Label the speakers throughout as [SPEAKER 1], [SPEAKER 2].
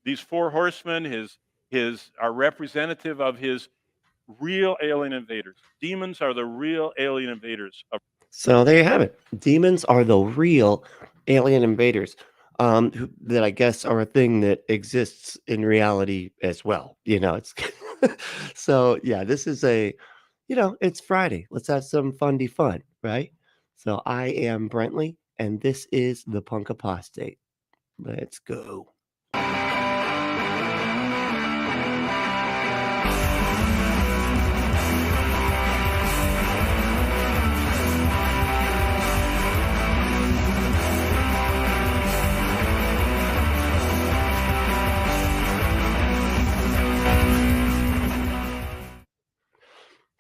[SPEAKER 1] These four horsemen are representative of his real alien invaders. Demons are the real alien invaders of
[SPEAKER 2] So there you have it. Demons are the real alien invaders, that I guess are a thing that exists in reality as well. It's so yeah. This is it's Friday. Let's have some fundy fun, right? So I am Brentley, and this is the Punk Apostate. Let's go.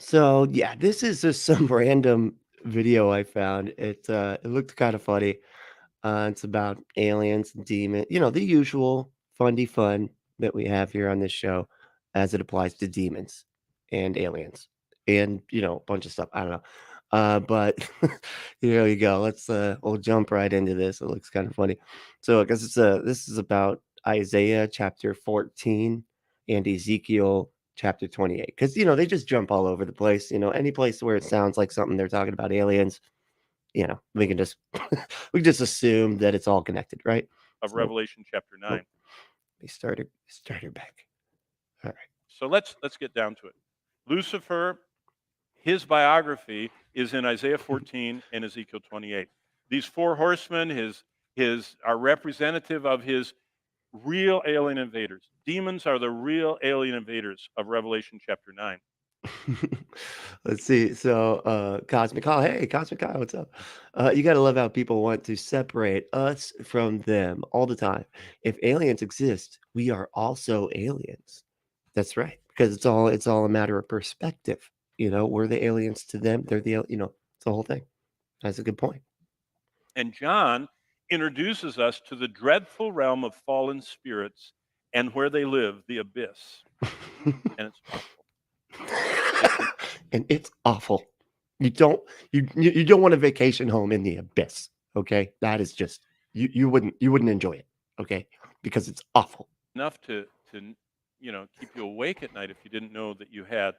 [SPEAKER 2] So yeah, this is just some random video I found. It looked kind of funny. It's about aliens, demon, the usual fundy fun that we have here on this show, as it applies to demons and aliens, and a bunch of stuff. I don't know, but here you go. We'll jump right into this. It looks kind of funny. So I guess this is about Isaiah chapter 14 and Ezekiel chapter 28, because they just jump all over the place. Any place where it sounds like something they're talking about aliens, we can just we just assume that it's all connected, right?
[SPEAKER 1] of
[SPEAKER 2] So
[SPEAKER 1] Revelation chapter 9.
[SPEAKER 2] we started back. All right.
[SPEAKER 1] So let's get down to it. Lucifer, his biography is in Isaiah 14 and Ezekiel 28. These four horsemen his are representative of his real alien invaders. Demons are the real alien invaders of Revelation chapter 9.
[SPEAKER 2] Let's see. So, Cosmic Kyle, hey, Cosmic Kyle, what's up? You gotta love how people want to separate us from them all the time. If aliens exist, we are also aliens. That's right, because it's all a matter of perspective. We're the aliens to them. They're it's the whole thing. That's a good point.
[SPEAKER 1] And John introduces us to the dreadful realm of fallen spirits and where they live, the abyss. And it's awful.
[SPEAKER 2] And it's awful. You don't want a vacation home in the abyss. Okay, that is just you wouldn't enjoy it. Okay, because it's awful.
[SPEAKER 1] Enough to keep you awake at night if you didn't know that you had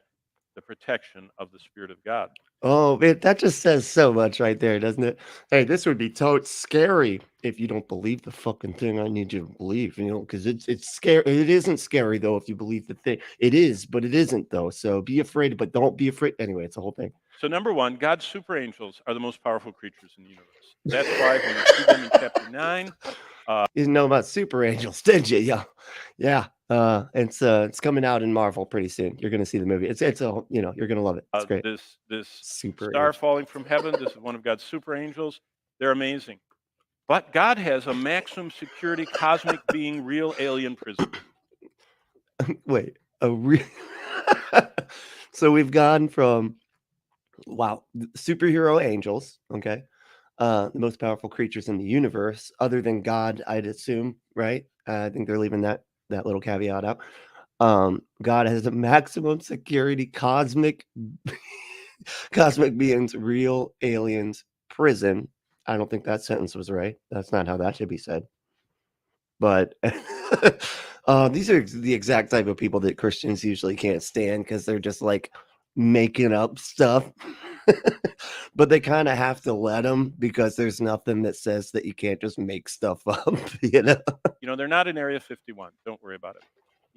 [SPEAKER 1] the protection of the Spirit of God.
[SPEAKER 2] Oh man, that just says so much right there, doesn't it? Hey, this would be totes scary if you don't believe the fucking thing I need you to believe. Because it's scary. It isn't scary though if you believe the thing. It is, but it isn't though. So be afraid, but don't be afraid. Anyway, it's a whole thing.
[SPEAKER 1] So number one, God's super angels are the most powerful creatures in the universe. That's why when you see them in chapter 9,
[SPEAKER 2] You didn't know about super angels, did you? Yeah. It's coming out in Marvel pretty soon. You're gonna see the movie. You're gonna love it. It's great.
[SPEAKER 1] this
[SPEAKER 2] Super
[SPEAKER 1] star
[SPEAKER 2] angel.
[SPEAKER 1] falling from heaven, this is one of God's super angels. They're amazing. But God has a maximum security cosmic being real alien prison.
[SPEAKER 2] Wait, a real. So we've gone from superhero angels, okay, the most powerful creatures in the universe, other than God, I'd assume, right? I think they're leaving that little caveat out. God has a maximum security cosmic cosmic beings, real aliens, prison. I don't think that sentence was right. That's not how that should be said. But these are the exact type of people that Christians usually can't stand, because they're just like making up stuff. But they kind of have to let them, because there's nothing that says that you can't just make stuff up.
[SPEAKER 1] They're not in Area 51. Don't worry about it.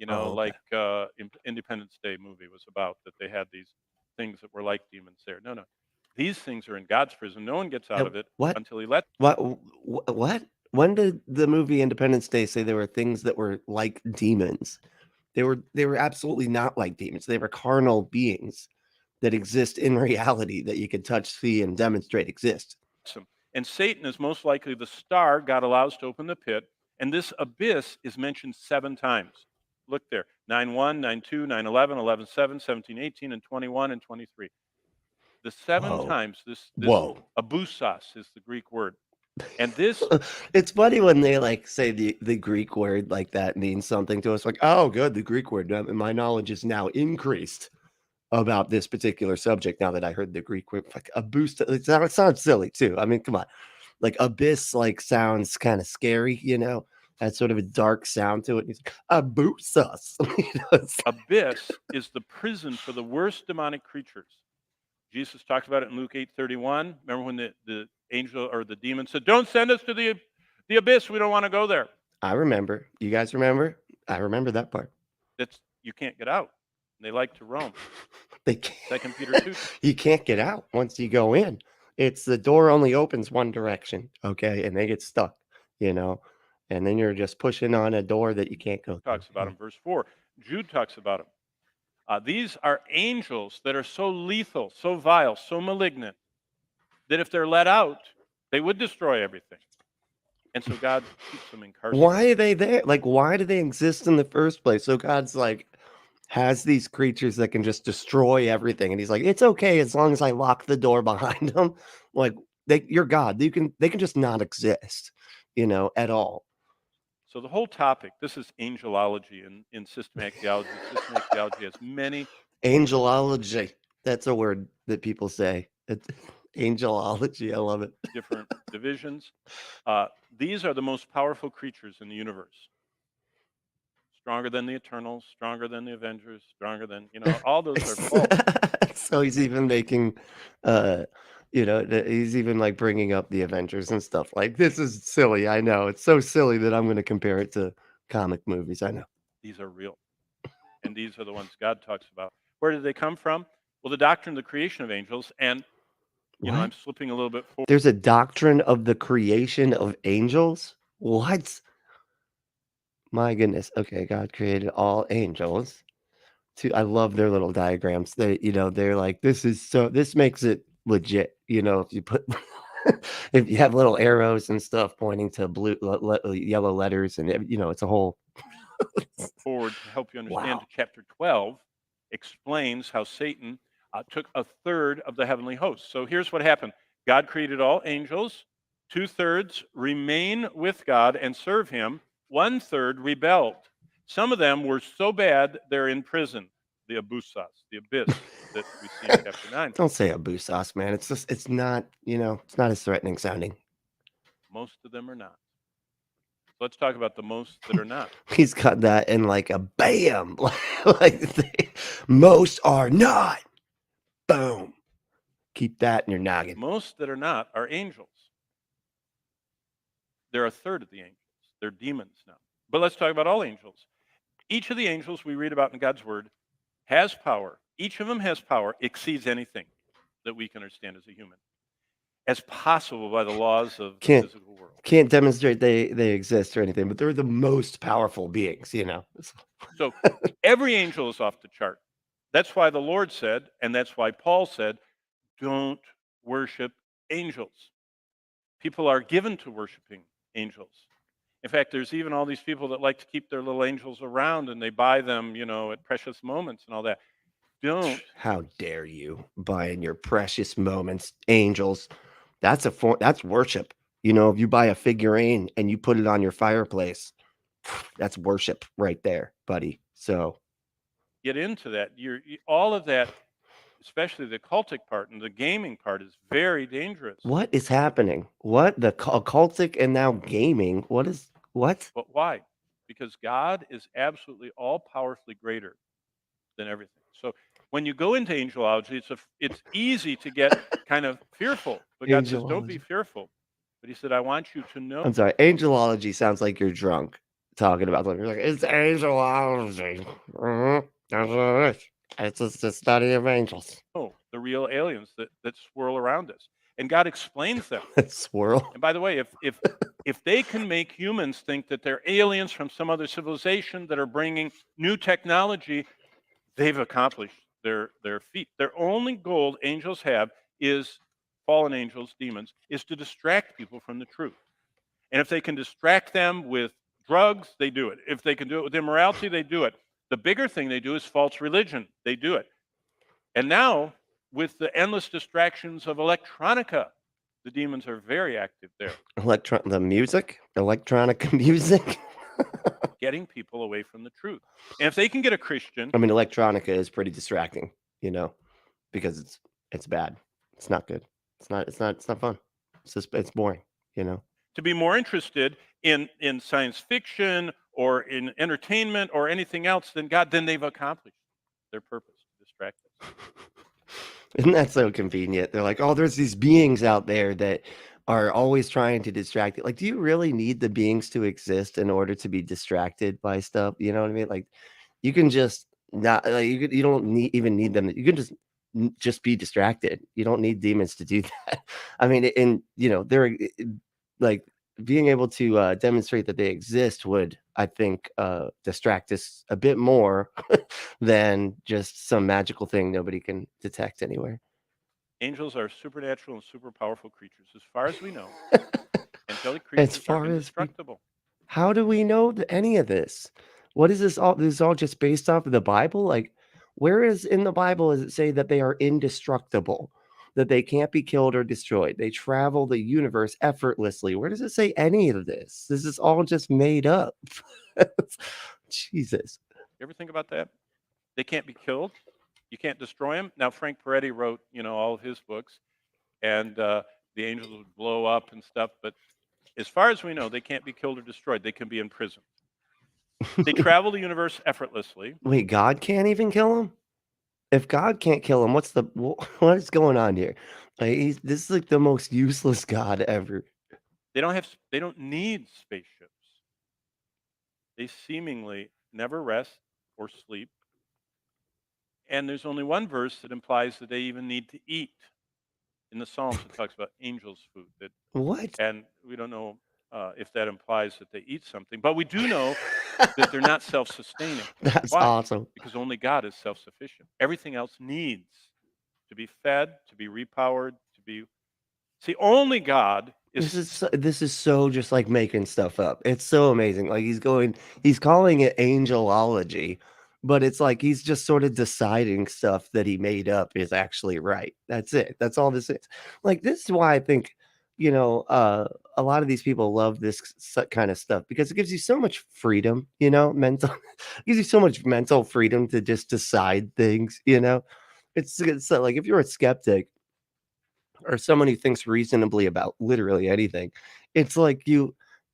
[SPEAKER 2] Oh, okay.
[SPEAKER 1] Like Independence Day movie was about, that they had these things that were like demons there. No. These things are in God's prison. No one gets out of it
[SPEAKER 2] What?
[SPEAKER 1] until he lets.
[SPEAKER 2] What? When did the movie Independence Day say there were things that were like demons? They were absolutely not like demons. They were carnal beings that exist in reality, that you can touch, see, and demonstrate exist.
[SPEAKER 1] Him. And Satan is most likely the star God allows to open the pit. And this abyss is mentioned 7 times. Look there: 9:1, 9:2, 9:11, 11:7, 17:18, and 21 and 23. The 7
[SPEAKER 2] Whoa.
[SPEAKER 1] times this
[SPEAKER 2] Whoa.
[SPEAKER 1] abusas is the Greek word. And this
[SPEAKER 2] It's funny when they like say the Greek word like that means something to us. Like, oh, good, the Greek word. My knowledge is now increased about this particular subject now that I heard the Greek word. Like a boost. It sounds silly too. I mean, come on. Like abyss, like sounds kind of scary, has sort of a dark sound to it. He's Abusas.
[SPEAKER 1] Abyss is the prison for the worst demonic creatures. Jesus talked about it in Luke 8:31. Remember when the angel or the demon said, "Don't send us to the abyss. We don't want to go there."
[SPEAKER 2] I remember. You guys remember? I remember that part.
[SPEAKER 1] That's you can't get out. They like to roam.
[SPEAKER 2] They can't,
[SPEAKER 1] 2 Peter 2.
[SPEAKER 2] you can't get out once you go in. It's the door only opens one direction, okay, and they get stuck, you know, and then you're just pushing on a door that you can't go through.
[SPEAKER 1] Talks about them. Verse 4. Jude talks about them. These are angels that are so lethal, so vile, so malignant that if they're let out, they would destroy everything. And so God keeps them incarcerated.
[SPEAKER 2] Why are they there? Like, why do they exist in the first place? So God's like has these creatures that can just destroy everything, and he's like, it's okay as long as I lock the door behind them. Like, you're God. They can just not exist, at all.
[SPEAKER 1] So the whole topic, this is angelology in systematic theology. Systematic theology has many
[SPEAKER 2] Angelology. That's a word that people say. It's angelology. I love it.
[SPEAKER 1] different divisions. These are the most powerful creatures in the universe. Stronger than the Eternals, stronger than the Avengers, stronger than, all those are false.
[SPEAKER 2] So he's even making, he's even like bringing up the Avengers and stuff. Like, this is silly. I know it's so silly that I'm going to compare it to comic movies. I know.
[SPEAKER 1] These are real. And these are the ones God talks about. Where did they come from? Well, the doctrine of the creation of angels, and
[SPEAKER 2] What?
[SPEAKER 1] I'm slipping a little bit forward.
[SPEAKER 2] There's a doctrine of the creation of angels? What? My goodness. Okay, God created all angels. I love their little diagrams. They're like, this makes it legit. If you put if you have little arrows and stuff pointing to blue yellow letters, and it's a whole
[SPEAKER 1] Forward to help you understand
[SPEAKER 2] wow.
[SPEAKER 1] to chapter 12 explains how Satan took a third of the heavenly host. So here's what happened. God created all angels. 2/3 remain with God and serve him. 1/3 rebelled. Some of them were so bad they're in prison. The abusas, the abyss that we see in chapter 9.
[SPEAKER 2] Don't say abusas, man. It's not, it's not as threatening sounding.
[SPEAKER 1] Most of them are not. Let's talk about the most that are not.
[SPEAKER 2] He's got that in like a bam. Most are not. Boom. Keep that in your noggin.
[SPEAKER 1] Most that are not are angels. They're a third of the angels. They're demons now. But let's talk about all angels. Each of the angels we read about in God's word has power. Each of them has power, exceeds anything that we can understand as a human, as possible by the laws of the physical world.
[SPEAKER 2] Can't demonstrate they exist or anything, but they're the most powerful beings,
[SPEAKER 1] So every angel is off the chart. That's why the Lord said, and that's why Paul said, don't worship angels. People are given to worshiping angels. In fact, there's even all these people that like to keep their little angels around, and they buy them, at precious moments and all that. Don't.
[SPEAKER 2] How dare you buying your precious moments, angels? That's that's worship. If you buy a figurine and you put it on your fireplace, that's worship right there, buddy. So
[SPEAKER 1] get into that. All of that, especially the cultic part and the gaming part, is very dangerous.
[SPEAKER 2] what is happening? What the occultic and now gaming? What?
[SPEAKER 1] But why? Because God is absolutely all powerfully greater than everything. So when you go into angelology, it's easy to get kind of fearful. But God says, don't be fearful. But he said, I want you to know.
[SPEAKER 2] I'm sorry. Angelology sounds like you're drunk talking about something. You're like, it's angelology. That's what it is. It's just the study of angels.
[SPEAKER 1] Oh, the real aliens that swirl around us. And God explains them.
[SPEAKER 2] Swirl.
[SPEAKER 1] And by the way, if they can make humans think that they're aliens from some other civilization that are bringing new technology, they've accomplished their feat. Their only goal angels have is fallen angels, demons, is to distract people from the truth. And if they can distract them with drugs, they do it. If they can do it with immorality, they do it. The bigger thing they do is false religion. They do it. And now, with the endless distractions of electronica, the demons are very active there.
[SPEAKER 2] The music? Electronic music?
[SPEAKER 1] Getting people away from the truth. And if they can get a Christian.
[SPEAKER 2] I mean, electronica is pretty distracting, because it's bad. It's not good. It's not fun. It's boring,
[SPEAKER 1] to be more interested in science fiction or in entertainment or anything else than God, then they've accomplished their purpose to distract us.
[SPEAKER 2] Isn't that so convenient? They're like, "Oh, there's these beings out there that are always trying to distract you." Like, do you really need the beings to exist in order to be distracted by stuff? You know what I mean? Like, you can just not like you don't even need them. You can just be distracted. You don't need demons to do that. I mean, and they're like being able to demonstrate that they exist would, I think, distract us a bit more than just some magical thing nobody can detect anywhere.
[SPEAKER 1] Angels are supernatural and super powerful creatures. As far as we know, angelic
[SPEAKER 2] As
[SPEAKER 1] creatures are
[SPEAKER 2] far as we
[SPEAKER 1] indestructible.
[SPEAKER 2] How do we know any of this? What is this all this is all just based off of the Bible? Like, where is in the Bible does it say that they are indestructible, that they can't be killed or destroyed? They travel the universe effortlessly. Where does it say any of this? This is all just made up. Jesus.
[SPEAKER 1] You ever think about that? They can't be killed. You can't destroy them. Now, Frank Peretti wrote, all of his books, and the angels would blow up and stuff. But as far as we know, they can't be killed or destroyed. They can be imprisoned. They travel the universe effortlessly.
[SPEAKER 2] Wait, God can't even kill him? If God can't kill him, what is going on here? Like, this is like the most useless God ever.
[SPEAKER 1] They don't need spaceships. They seemingly never rest or sleep. And there's only one verse that implies that they even need to eat. In the Psalms, it talks about angels' food.
[SPEAKER 2] What?
[SPEAKER 1] And we don't know if that implies that they eat something, but we do know that they're not self-sustaining.
[SPEAKER 2] That's
[SPEAKER 1] Why?
[SPEAKER 2] awesome.
[SPEAKER 1] Because only God is self-sufficient. Everything else needs to be fed, to be repowered, to be. See, only God is.
[SPEAKER 2] This is so just like making stuff up. It's so amazing. Like he's calling it angelology, but it's like he's just sort of deciding stuff that he made up is actually right. That's it. That's all this is. Like this is why I think, a lot of these people love this kind of stuff because it gives you so much freedom, mental it gives you so much mental freedom to just decide things, It's like if you're a skeptic or someone who thinks reasonably about literally anything, it's like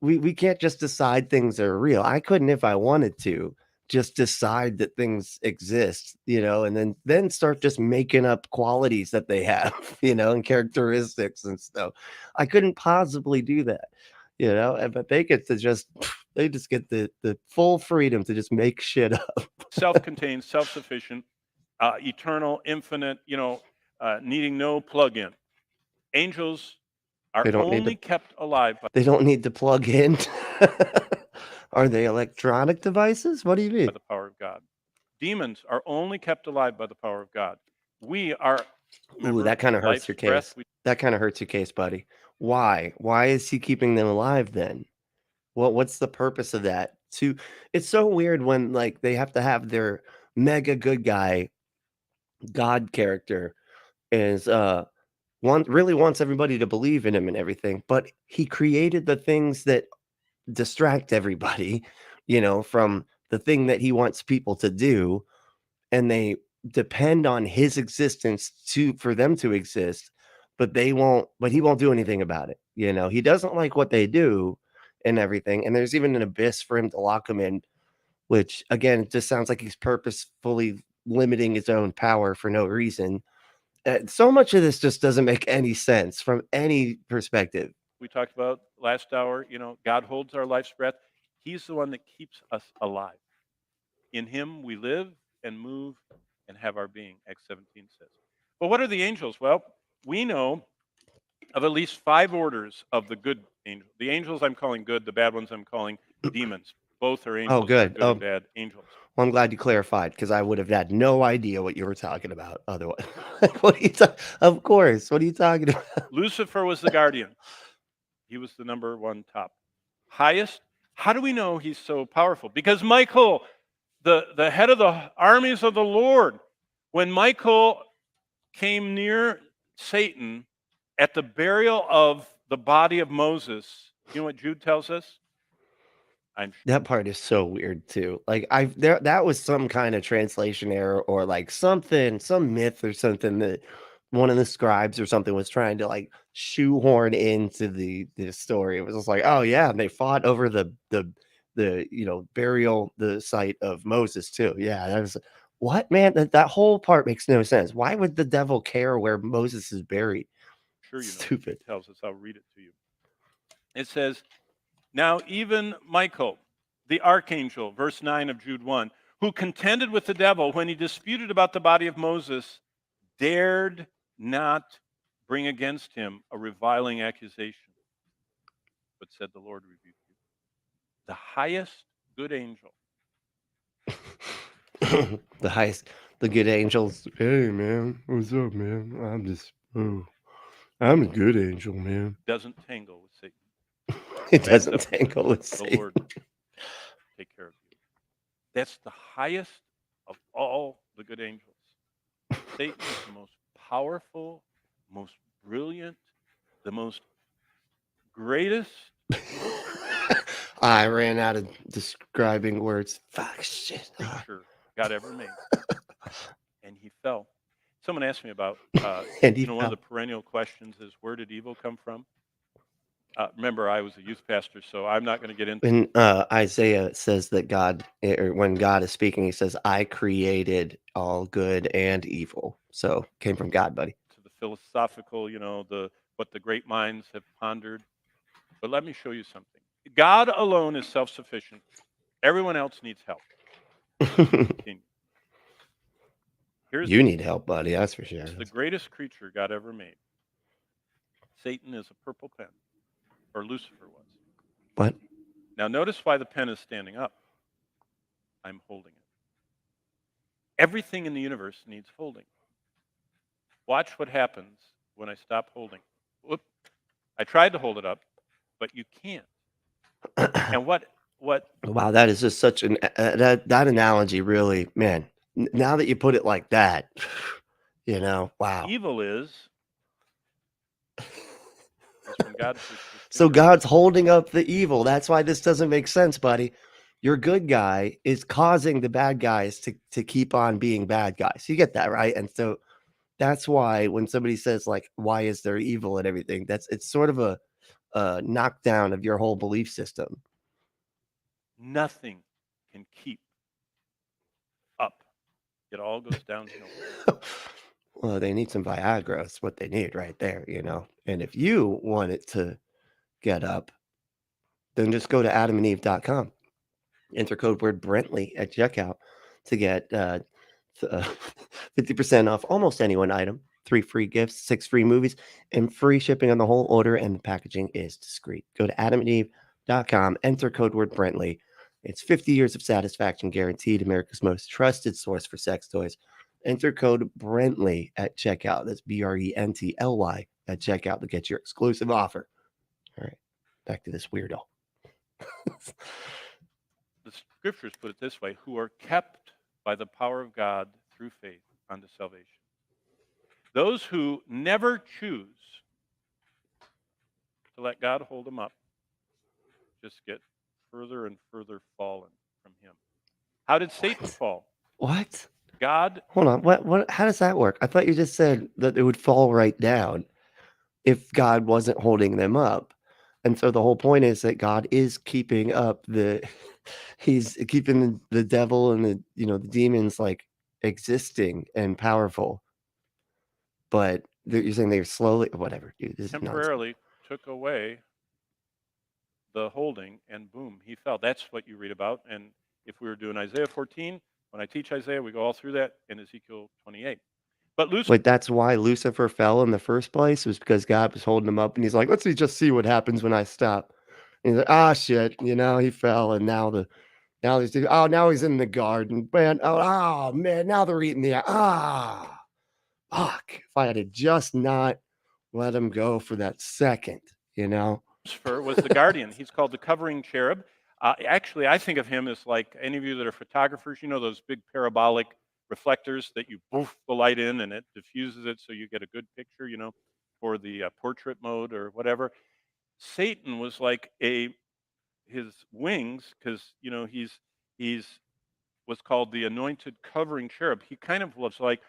[SPEAKER 2] we can't just decide things are real. I couldn't if I wanted to just decide that things exist, and then start just making up qualities that they have, and characteristics and stuff. I couldn't possibly do that, but they get to just they just get the full freedom to just make shit up.
[SPEAKER 1] Self-contained, self-sufficient, eternal, infinite, needing no plug-in. Angels are
[SPEAKER 2] They don't need
[SPEAKER 1] only
[SPEAKER 2] to
[SPEAKER 1] kept alive
[SPEAKER 2] they don't need to plug in. Are they electronic devices? What do you
[SPEAKER 1] by
[SPEAKER 2] mean?
[SPEAKER 1] the power of God. Demons are only kept alive by the power of God. We are,
[SPEAKER 2] Ooh,
[SPEAKER 1] remember,
[SPEAKER 2] that kinda hurts
[SPEAKER 1] life's
[SPEAKER 2] your
[SPEAKER 1] breath.
[SPEAKER 2] case. That kinda hurts your case, buddy. Why? Why is he keeping them alive then? What's the purpose of that? It's so weird when, like, they have to have their mega good guy, God character is, really wants everybody to believe in him and everything, but he created the things that distract everybody, from the thing that he wants people to do, and they depend on his existence to for them to exist, but he won't do anything about it, He doesn't like what they do and everything, and there's even an abyss for him to lock him in, which again, it just sounds like he's purposefully limiting his own power for no reason. So much of this just doesn't make any sense from any perspective.
[SPEAKER 1] We talked about last hour, God holds our life's breath. He's the one that keeps us alive. In him we live and move and have our being, Acts 17 says. Well, what are the angels? Well, we know of at least 5 orders of the good angels. The angels I'm calling good, the bad ones I'm calling demons. Both are
[SPEAKER 2] Oh,
[SPEAKER 1] angels, they're
[SPEAKER 2] good.
[SPEAKER 1] good and
[SPEAKER 2] Oh,
[SPEAKER 1] bad angels.
[SPEAKER 2] well, I'm glad you clarified because I would have had no idea what you were talking about otherwise. What are you ta Of course, what are you talking about?
[SPEAKER 1] Lucifer was the guardian. He was the number one top. Highest. How do we know he's so powerful? Because Michael, the head of the armies of the Lord, when Michael came near Satan at the burial of the body of Moses, you know what Jude tells us? I'm
[SPEAKER 2] That part is so weird too. Like that was some kind of translation error or like something, some myth or something that one of the scribes or something was trying to like shoehorn into the story. It was just like, oh yeah, and they fought over the burial the site of Moses too. Yeah, that was what man. That whole part makes no sense. Why would the devil care where Moses is buried?
[SPEAKER 1] Sure, you know the
[SPEAKER 2] Stupid.
[SPEAKER 1] details. I'll read it to you. It says, "Now even Michael, the archangel," verse 9 of Jude 1, "who contended with the devil when he disputed about the body of Moses, dared not bring against him a reviling accusation, but said, 'The Lord rebuke you.'" The highest good angel
[SPEAKER 2] The highest, the good angels. Hey man, what's up, man? I'm a good angel, man.
[SPEAKER 1] doesn't tangle with Satan.
[SPEAKER 2] It
[SPEAKER 1] Backs
[SPEAKER 2] doesn't
[SPEAKER 1] up and says,
[SPEAKER 2] tangle with
[SPEAKER 1] "The
[SPEAKER 2] Satan.
[SPEAKER 1] Lord take care of you." That's the highest of all the good angels. Satan is the most powerful, most brilliant, the most greatest
[SPEAKER 2] I ran out of describing words. Fuck shit.
[SPEAKER 1] creature God ever made, and he fell. Someone asked me about,
[SPEAKER 2] And he
[SPEAKER 1] one of
[SPEAKER 2] fell.
[SPEAKER 1] the perennial questions is, where did evil come from? Remember, I was a youth pastor, so I'm not going to get into
[SPEAKER 2] When Isaiah says that or when God is speaking, he says, I created all good and evil. So came from God, buddy.
[SPEAKER 1] the philosophical, what the great minds have pondered. But let me show you something. God alone is self-sufficient. Everyone else needs help. Let me continue. Here's
[SPEAKER 2] You need help, buddy. That's for sure.
[SPEAKER 1] the greatest creature God ever made. Satan is a purple pen, or Lucifer was.
[SPEAKER 2] What?
[SPEAKER 1] Now, notice why the pen is standing up. I'm holding it. Everything in the universe needs holding. Watch what happens when I stop holding. Whoop. I tried to hold it up, but you can't. And what
[SPEAKER 2] Wow, that is just such that analogy really, man. Now that you put it like that, wow.
[SPEAKER 1] evil is when God puts his
[SPEAKER 2] So
[SPEAKER 1] finger on
[SPEAKER 2] God's holding up the evil. That's why this doesn't make sense, buddy. Your good guy is causing the bad guys to keep on being bad guys. You get that, right? And so that's why when somebody says like, "Why is there evil and everything?" It's sort of a knockdown of your whole belief system.
[SPEAKER 1] nothing can keep up. It all goes downhill.
[SPEAKER 2] Well, they need some Viagra. That's what they need right there, And if you want it to get up, then just go to adamandeve.com. Enter code word Brentley at checkout to get 50% off almost any one item, 3 free gifts, 6 free movies, and free shipping on the whole order, and the packaging is discreet. Go to adamandeve.com, enter code word Brentley. It's 50 years of satisfaction guaranteed, America's most trusted source for sex toys. Enter code Brentley at checkout. That's Brently at checkout to get your exclusive offer. All right, back to this weirdo.
[SPEAKER 1] The scriptures put it this way: who are kept by the power of God through faith unto salvation. Those who never choose to let God hold them up just get further and further fallen from him. How did Satan
[SPEAKER 2] What?
[SPEAKER 1] fall?
[SPEAKER 2] What?
[SPEAKER 1] God,
[SPEAKER 2] Hold on. What how does that work? I thought you just said that it would fall right down if God wasn't holding them up. And so the whole point is that God is keeping up he's keeping the devil and the demons like existing and powerful. But you're saying they're slowly whatever, dude. This is nonsense.
[SPEAKER 1] temporarily took away the holding, and boom, he fell. That's what you read about. And if we were doing Isaiah 14, when I teach Isaiah, we go all through that in Ezekiel 28. But Lucifer,
[SPEAKER 2] Wait, that's why Lucifer fell in the first place, was because God was holding him up and he's like, let's just see what happens when I stop. And he's like, ah shit, he fell and now he's now he's in the garden. Man, man, now they're eating the fuck. If I had to just not let him go for that second, you know?
[SPEAKER 1] Lucifer was the guardian. He's called the covering cherub. Actually, I think of him as like any of you that are photographers, those big parabolic reflectors that you boof the light in and it diffuses it so you get a good picture, for the portrait mode or whatever. Satan was like his wings, because he's what's called the anointed covering cherub. He kind of was like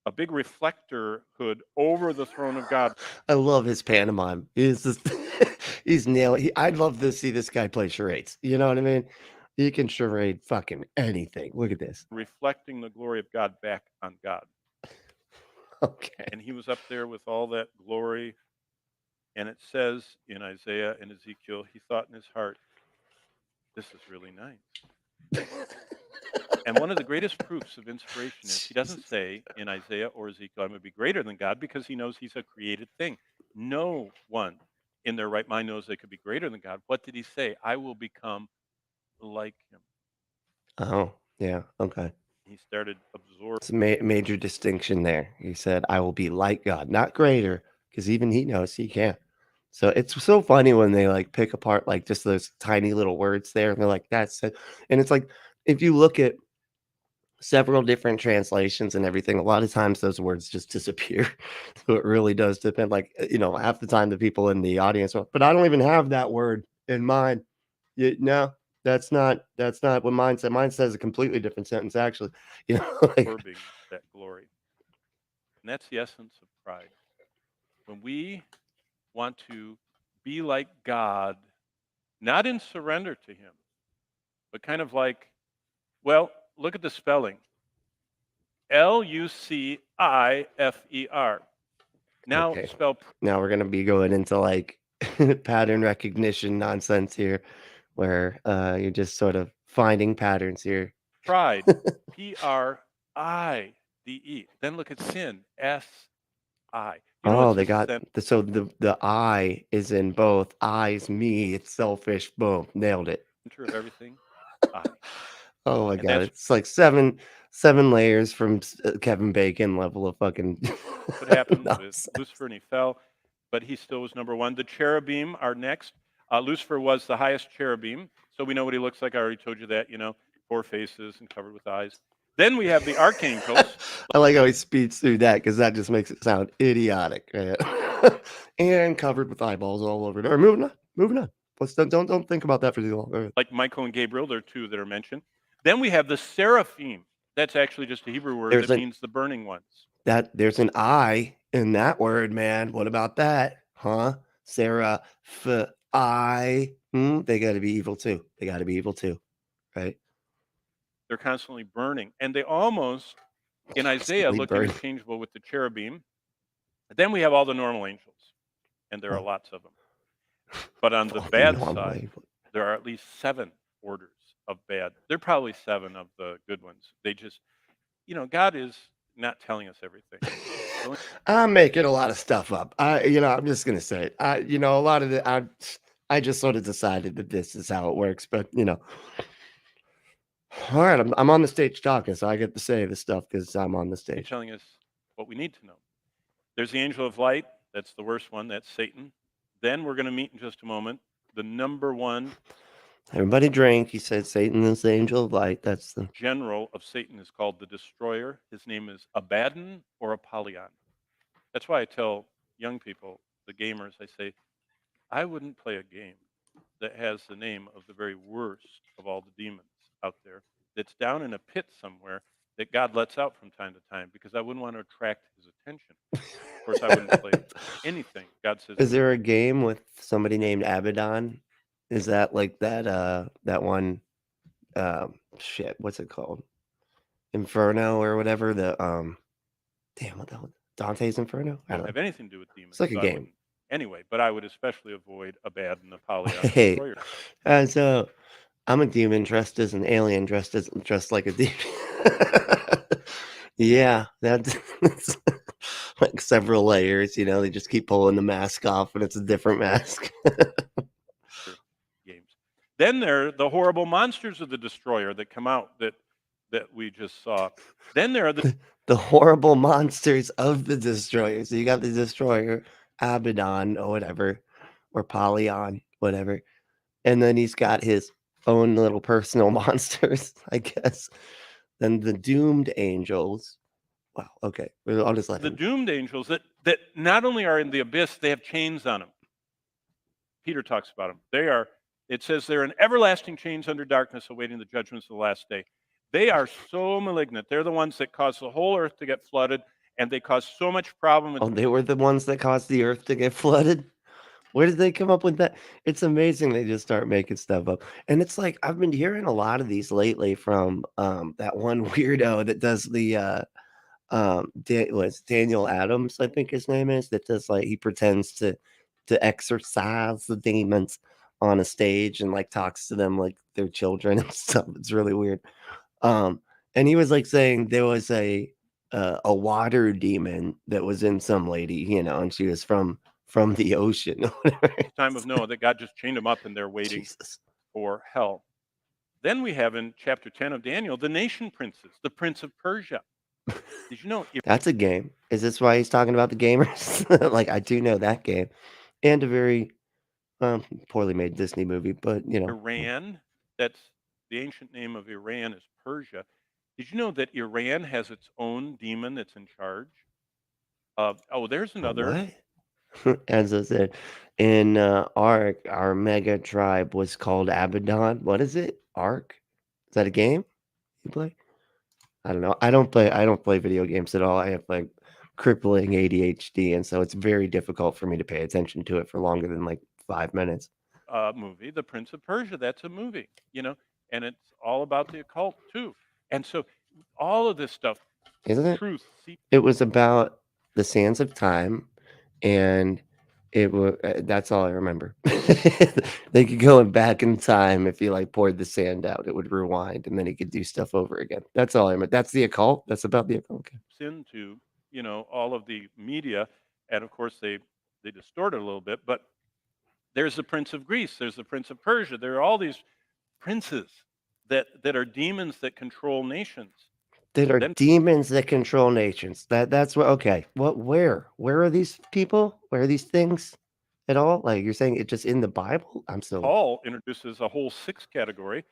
[SPEAKER 1] a big reflector hood over the throne of God.
[SPEAKER 2] I love his pantomime. He's just he's nailing. I'd love to see this guy play charades. You know what I mean? He can charade fucking anything. Look at this.
[SPEAKER 1] Reflecting the glory of God back on God.
[SPEAKER 2] Okay.
[SPEAKER 1] And he was up there with all that glory. And it says in Isaiah and Ezekiel, he thought in his heart, this is really nice. And one of the greatest proofs of inspiration is he doesn't
[SPEAKER 2] Jesus.
[SPEAKER 1] say in Isaiah or Ezekiel, I'm going to be greater than God, because he knows he's a created thing. No one in their right mind knows they could be greater than God. What did he say? I will become like him.
[SPEAKER 2] Oh, yeah. Okay.
[SPEAKER 1] He started absorbing.
[SPEAKER 2] It's a major distinction there. He said, I will be like God, not greater, because even he knows he can't. So it's so funny when they like pick apart like just those tiny little words there, and they're like, that's it. And it's like, if you look at several different translations and everything, a lot of times those words just disappear. So it really does depend. Like, half the time the people in the audience are, but I don't even have that word in mind. No, that's not what mine said. Mine says a completely different sentence, actually. Like,
[SPEAKER 1] Absorbing that glory. And that's the essence of pride. When we want to be like God, not in surrender to him, but kind of like, well, look at the spelling. Lucifer. Now
[SPEAKER 2] okay.
[SPEAKER 1] spell
[SPEAKER 2] Now we're gonna be going into like pattern recognition nonsense here, where you're just sort of finding patterns here.
[SPEAKER 1] pride. Pride. Then look at sin. Si. You know
[SPEAKER 2] Oh,
[SPEAKER 1] what's
[SPEAKER 2] they
[SPEAKER 1] the
[SPEAKER 2] got the I is in both. I is me, it's selfish. Boom, nailed it.
[SPEAKER 1] center of everything? I.
[SPEAKER 2] Oh my
[SPEAKER 1] And
[SPEAKER 2] god,
[SPEAKER 1] that's
[SPEAKER 2] it's like seven layers from Kevin Bacon level of fucking
[SPEAKER 1] what happened with
[SPEAKER 2] nonsense.
[SPEAKER 1] Lucifer, and he fell, but he still was number one. The cherubim are next. Lucifer was the highest cherubim, so we know what he looks like. I already told you that, 4 faces and covered with eyes. Then we have the archangels.
[SPEAKER 2] I like how he speeds through that because that just makes it sound idiotic. Right? And covered with eyeballs all over it. All right, moving on. Moving on. Let's don't think about that for too long. All right.
[SPEAKER 1] Like Michael and Gabriel, there are 2 that are mentioned. Then we have the seraphim. That's actually just a Hebrew word
[SPEAKER 2] There's
[SPEAKER 1] that
[SPEAKER 2] an
[SPEAKER 1] means the burning ones.
[SPEAKER 2] there's an I in that word, man. What about that? Huh? Sarah I. They gotta be evil too. They gotta be evil too. Right?
[SPEAKER 1] They're constantly burning, and they almost, in Isaiah,
[SPEAKER 2] Constantly
[SPEAKER 1] look
[SPEAKER 2] burn.
[SPEAKER 1] interchangeable with the cherubim. Then we have all the normal angels, and there are
[SPEAKER 2] Oh,
[SPEAKER 1] lots of them. But on the
[SPEAKER 2] all the
[SPEAKER 1] bad
[SPEAKER 2] normal
[SPEAKER 1] side,
[SPEAKER 2] evil.
[SPEAKER 1] there are at least 7 orders of bad. There are probably 7 of the good ones. They just, God is not telling us everything.
[SPEAKER 2] I'm making a lot of stuff up. I'm just gonna say it. A lot of I just sort of decided that this is how it works, but all right, I'm on the stage talking, so I get to say this stuff because I'm on the
[SPEAKER 1] He's
[SPEAKER 2] stage.
[SPEAKER 1] telling us what we need to know. There's the angel of light. That's the worst one. That's Satan. Then we're going to meet in just a moment the number 1
[SPEAKER 2] Everybody drink. He said Satan is the angel of light. That's the
[SPEAKER 1] general of Satan is called the destroyer. His name is Abaddon or Apollyon. That's why I tell young people, the gamers, I say, I wouldn't play a game that has the name of the very worst of all the demons out there, that's down in a pit somewhere that God lets out from time to time, because I wouldn't want to attract his attention. Of course, I wouldn't play anything God says.
[SPEAKER 2] Is there a game with somebody named Abaddon? Is that like that one shit, what's it called? Inferno or whatever? Damn, what the hell? Dante's Inferno? I
[SPEAKER 1] Don't
[SPEAKER 2] don't know.
[SPEAKER 1] have anything to do with
[SPEAKER 2] It's
[SPEAKER 1] demons,
[SPEAKER 2] like a
[SPEAKER 1] so I
[SPEAKER 2] game.
[SPEAKER 1] wouldn't. Anyway, but I would especially avoid Abaddon, Apollyon,
[SPEAKER 2] Hey,
[SPEAKER 1] destroyer.
[SPEAKER 2] so I'm a demon dressed as an alien dressed like a demon. Yeah, that's like several layers, they just keep pulling the mask off and it's a different mask.
[SPEAKER 1] Games. Then there are the horrible monsters of the destroyer that come out that we just saw. Then there are
[SPEAKER 2] The horrible monsters of the destroyer. So you got the destroyer, Abaddon or whatever, or Polyon, whatever. And then he's got his own little personal monsters, I guess. Then the doomed angels. Wow, okay. I'll just let
[SPEAKER 1] the
[SPEAKER 2] him.
[SPEAKER 1] doomed angels that not only are in the abyss, they have chains on them. Peter talks about them. It says they're in everlasting chains under darkness, awaiting the judgments of the last day. They are so malignant. They're the ones that cause the whole earth to get flooded, and they cause so much problem with
[SPEAKER 2] Oh, they were the ones that caused the earth to get flooded? Where did they come up with that? It's amazing they just start making stuff up. And it's like I've been hearing a lot of these lately from that one weirdo that does the was Daniel Adams, I think his name is, that does like he pretends to exorcise the demons on a stage and like talks to them like they're children and stuff. It's really weird. Um, and he was like saying there was a water demon that was in some lady, you know, and she was from the ocean or whatever.
[SPEAKER 1] time of Noah that God just chained them up and they're waiting
[SPEAKER 2] Jesus.
[SPEAKER 1] for hell. Then we have in chapter 10 of Daniel the nation princes, the prince of Persia. Did you know
[SPEAKER 2] That's a game. Is this why he's talking about the gamers? Like I do know that game. And a very poorly made Disney movie, but you know.
[SPEAKER 1] Iran, that's the ancient name of Iran is Persia. Did you know that Iran has its own demon that's in charge? There's another
[SPEAKER 2] What? As I said, in Ark, our mega tribe was called Abaddon. What is it? Ark? Is that a game you play? I don't know. I don't play video games at all. I have like crippling ADHD, and so it's very difficult for me to pay attention to it for longer than like 5 minutes.
[SPEAKER 1] movie, The Prince of Persia. That's a movie, and it's all about the occult too. And so all of this stuff,
[SPEAKER 2] Isn't it?
[SPEAKER 1] truth, see,
[SPEAKER 2] It was about the sands of time, and it was that's all I remember. They could go back in time if you like poured the sand out, it would rewind, and then he could do stuff over again. That's all I remember. That's the occult. That's about the occult. Okay.
[SPEAKER 1] into all of the media, and of course they distort it a little bit. But there's the Prince of Greece, there's the Prince of Persia. There are all these princes that are demons that control nations.
[SPEAKER 2] That are
[SPEAKER 1] Then
[SPEAKER 2] demons that control nations. That's what. Okay. What? Where are these people? Where are these things at all? Like you're saying, it just in the Bible? I'm so.
[SPEAKER 1] Paul introduces a whole sixth category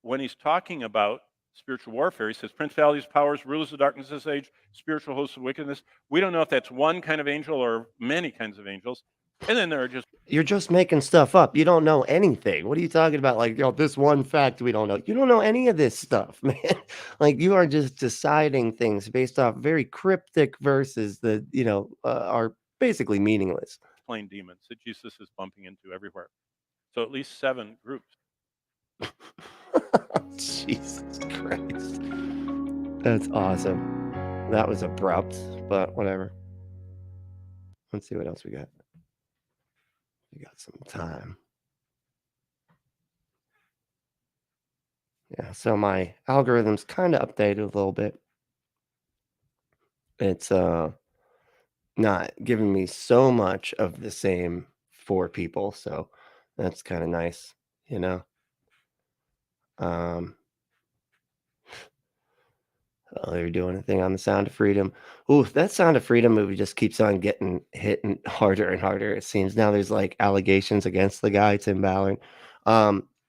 [SPEAKER 1] when he's talking about spiritual warfare. He says principalities, powers, rulers of darkness of this age, spiritual hosts of wickedness. We don't know if that's one kind of angel or many kinds of angels. And then there are just
[SPEAKER 2] You're just making stuff up. You don't know anything. What are you talking about? Like, this one fact we don't know. You don't know any of this stuff, man. Like, you are just deciding things based off very cryptic verses that, are basically meaningless.
[SPEAKER 1] plain demons that Jesus is bumping into everywhere. So at least 7 groups.
[SPEAKER 2] Jesus Christ. That's awesome. That was abrupt, but whatever. Let's see what else we got. We got some time. Yeah, so my algorithm's kind of updated a little bit. It's not giving me so much of the same 4 people, so that's kind of nice, you know. They're doing a thing on the Sound of Freedom. Ooh, that Sound of Freedom movie just keeps on getting hitting harder and harder. It seems now there's like allegations against the guy Tim Ballard,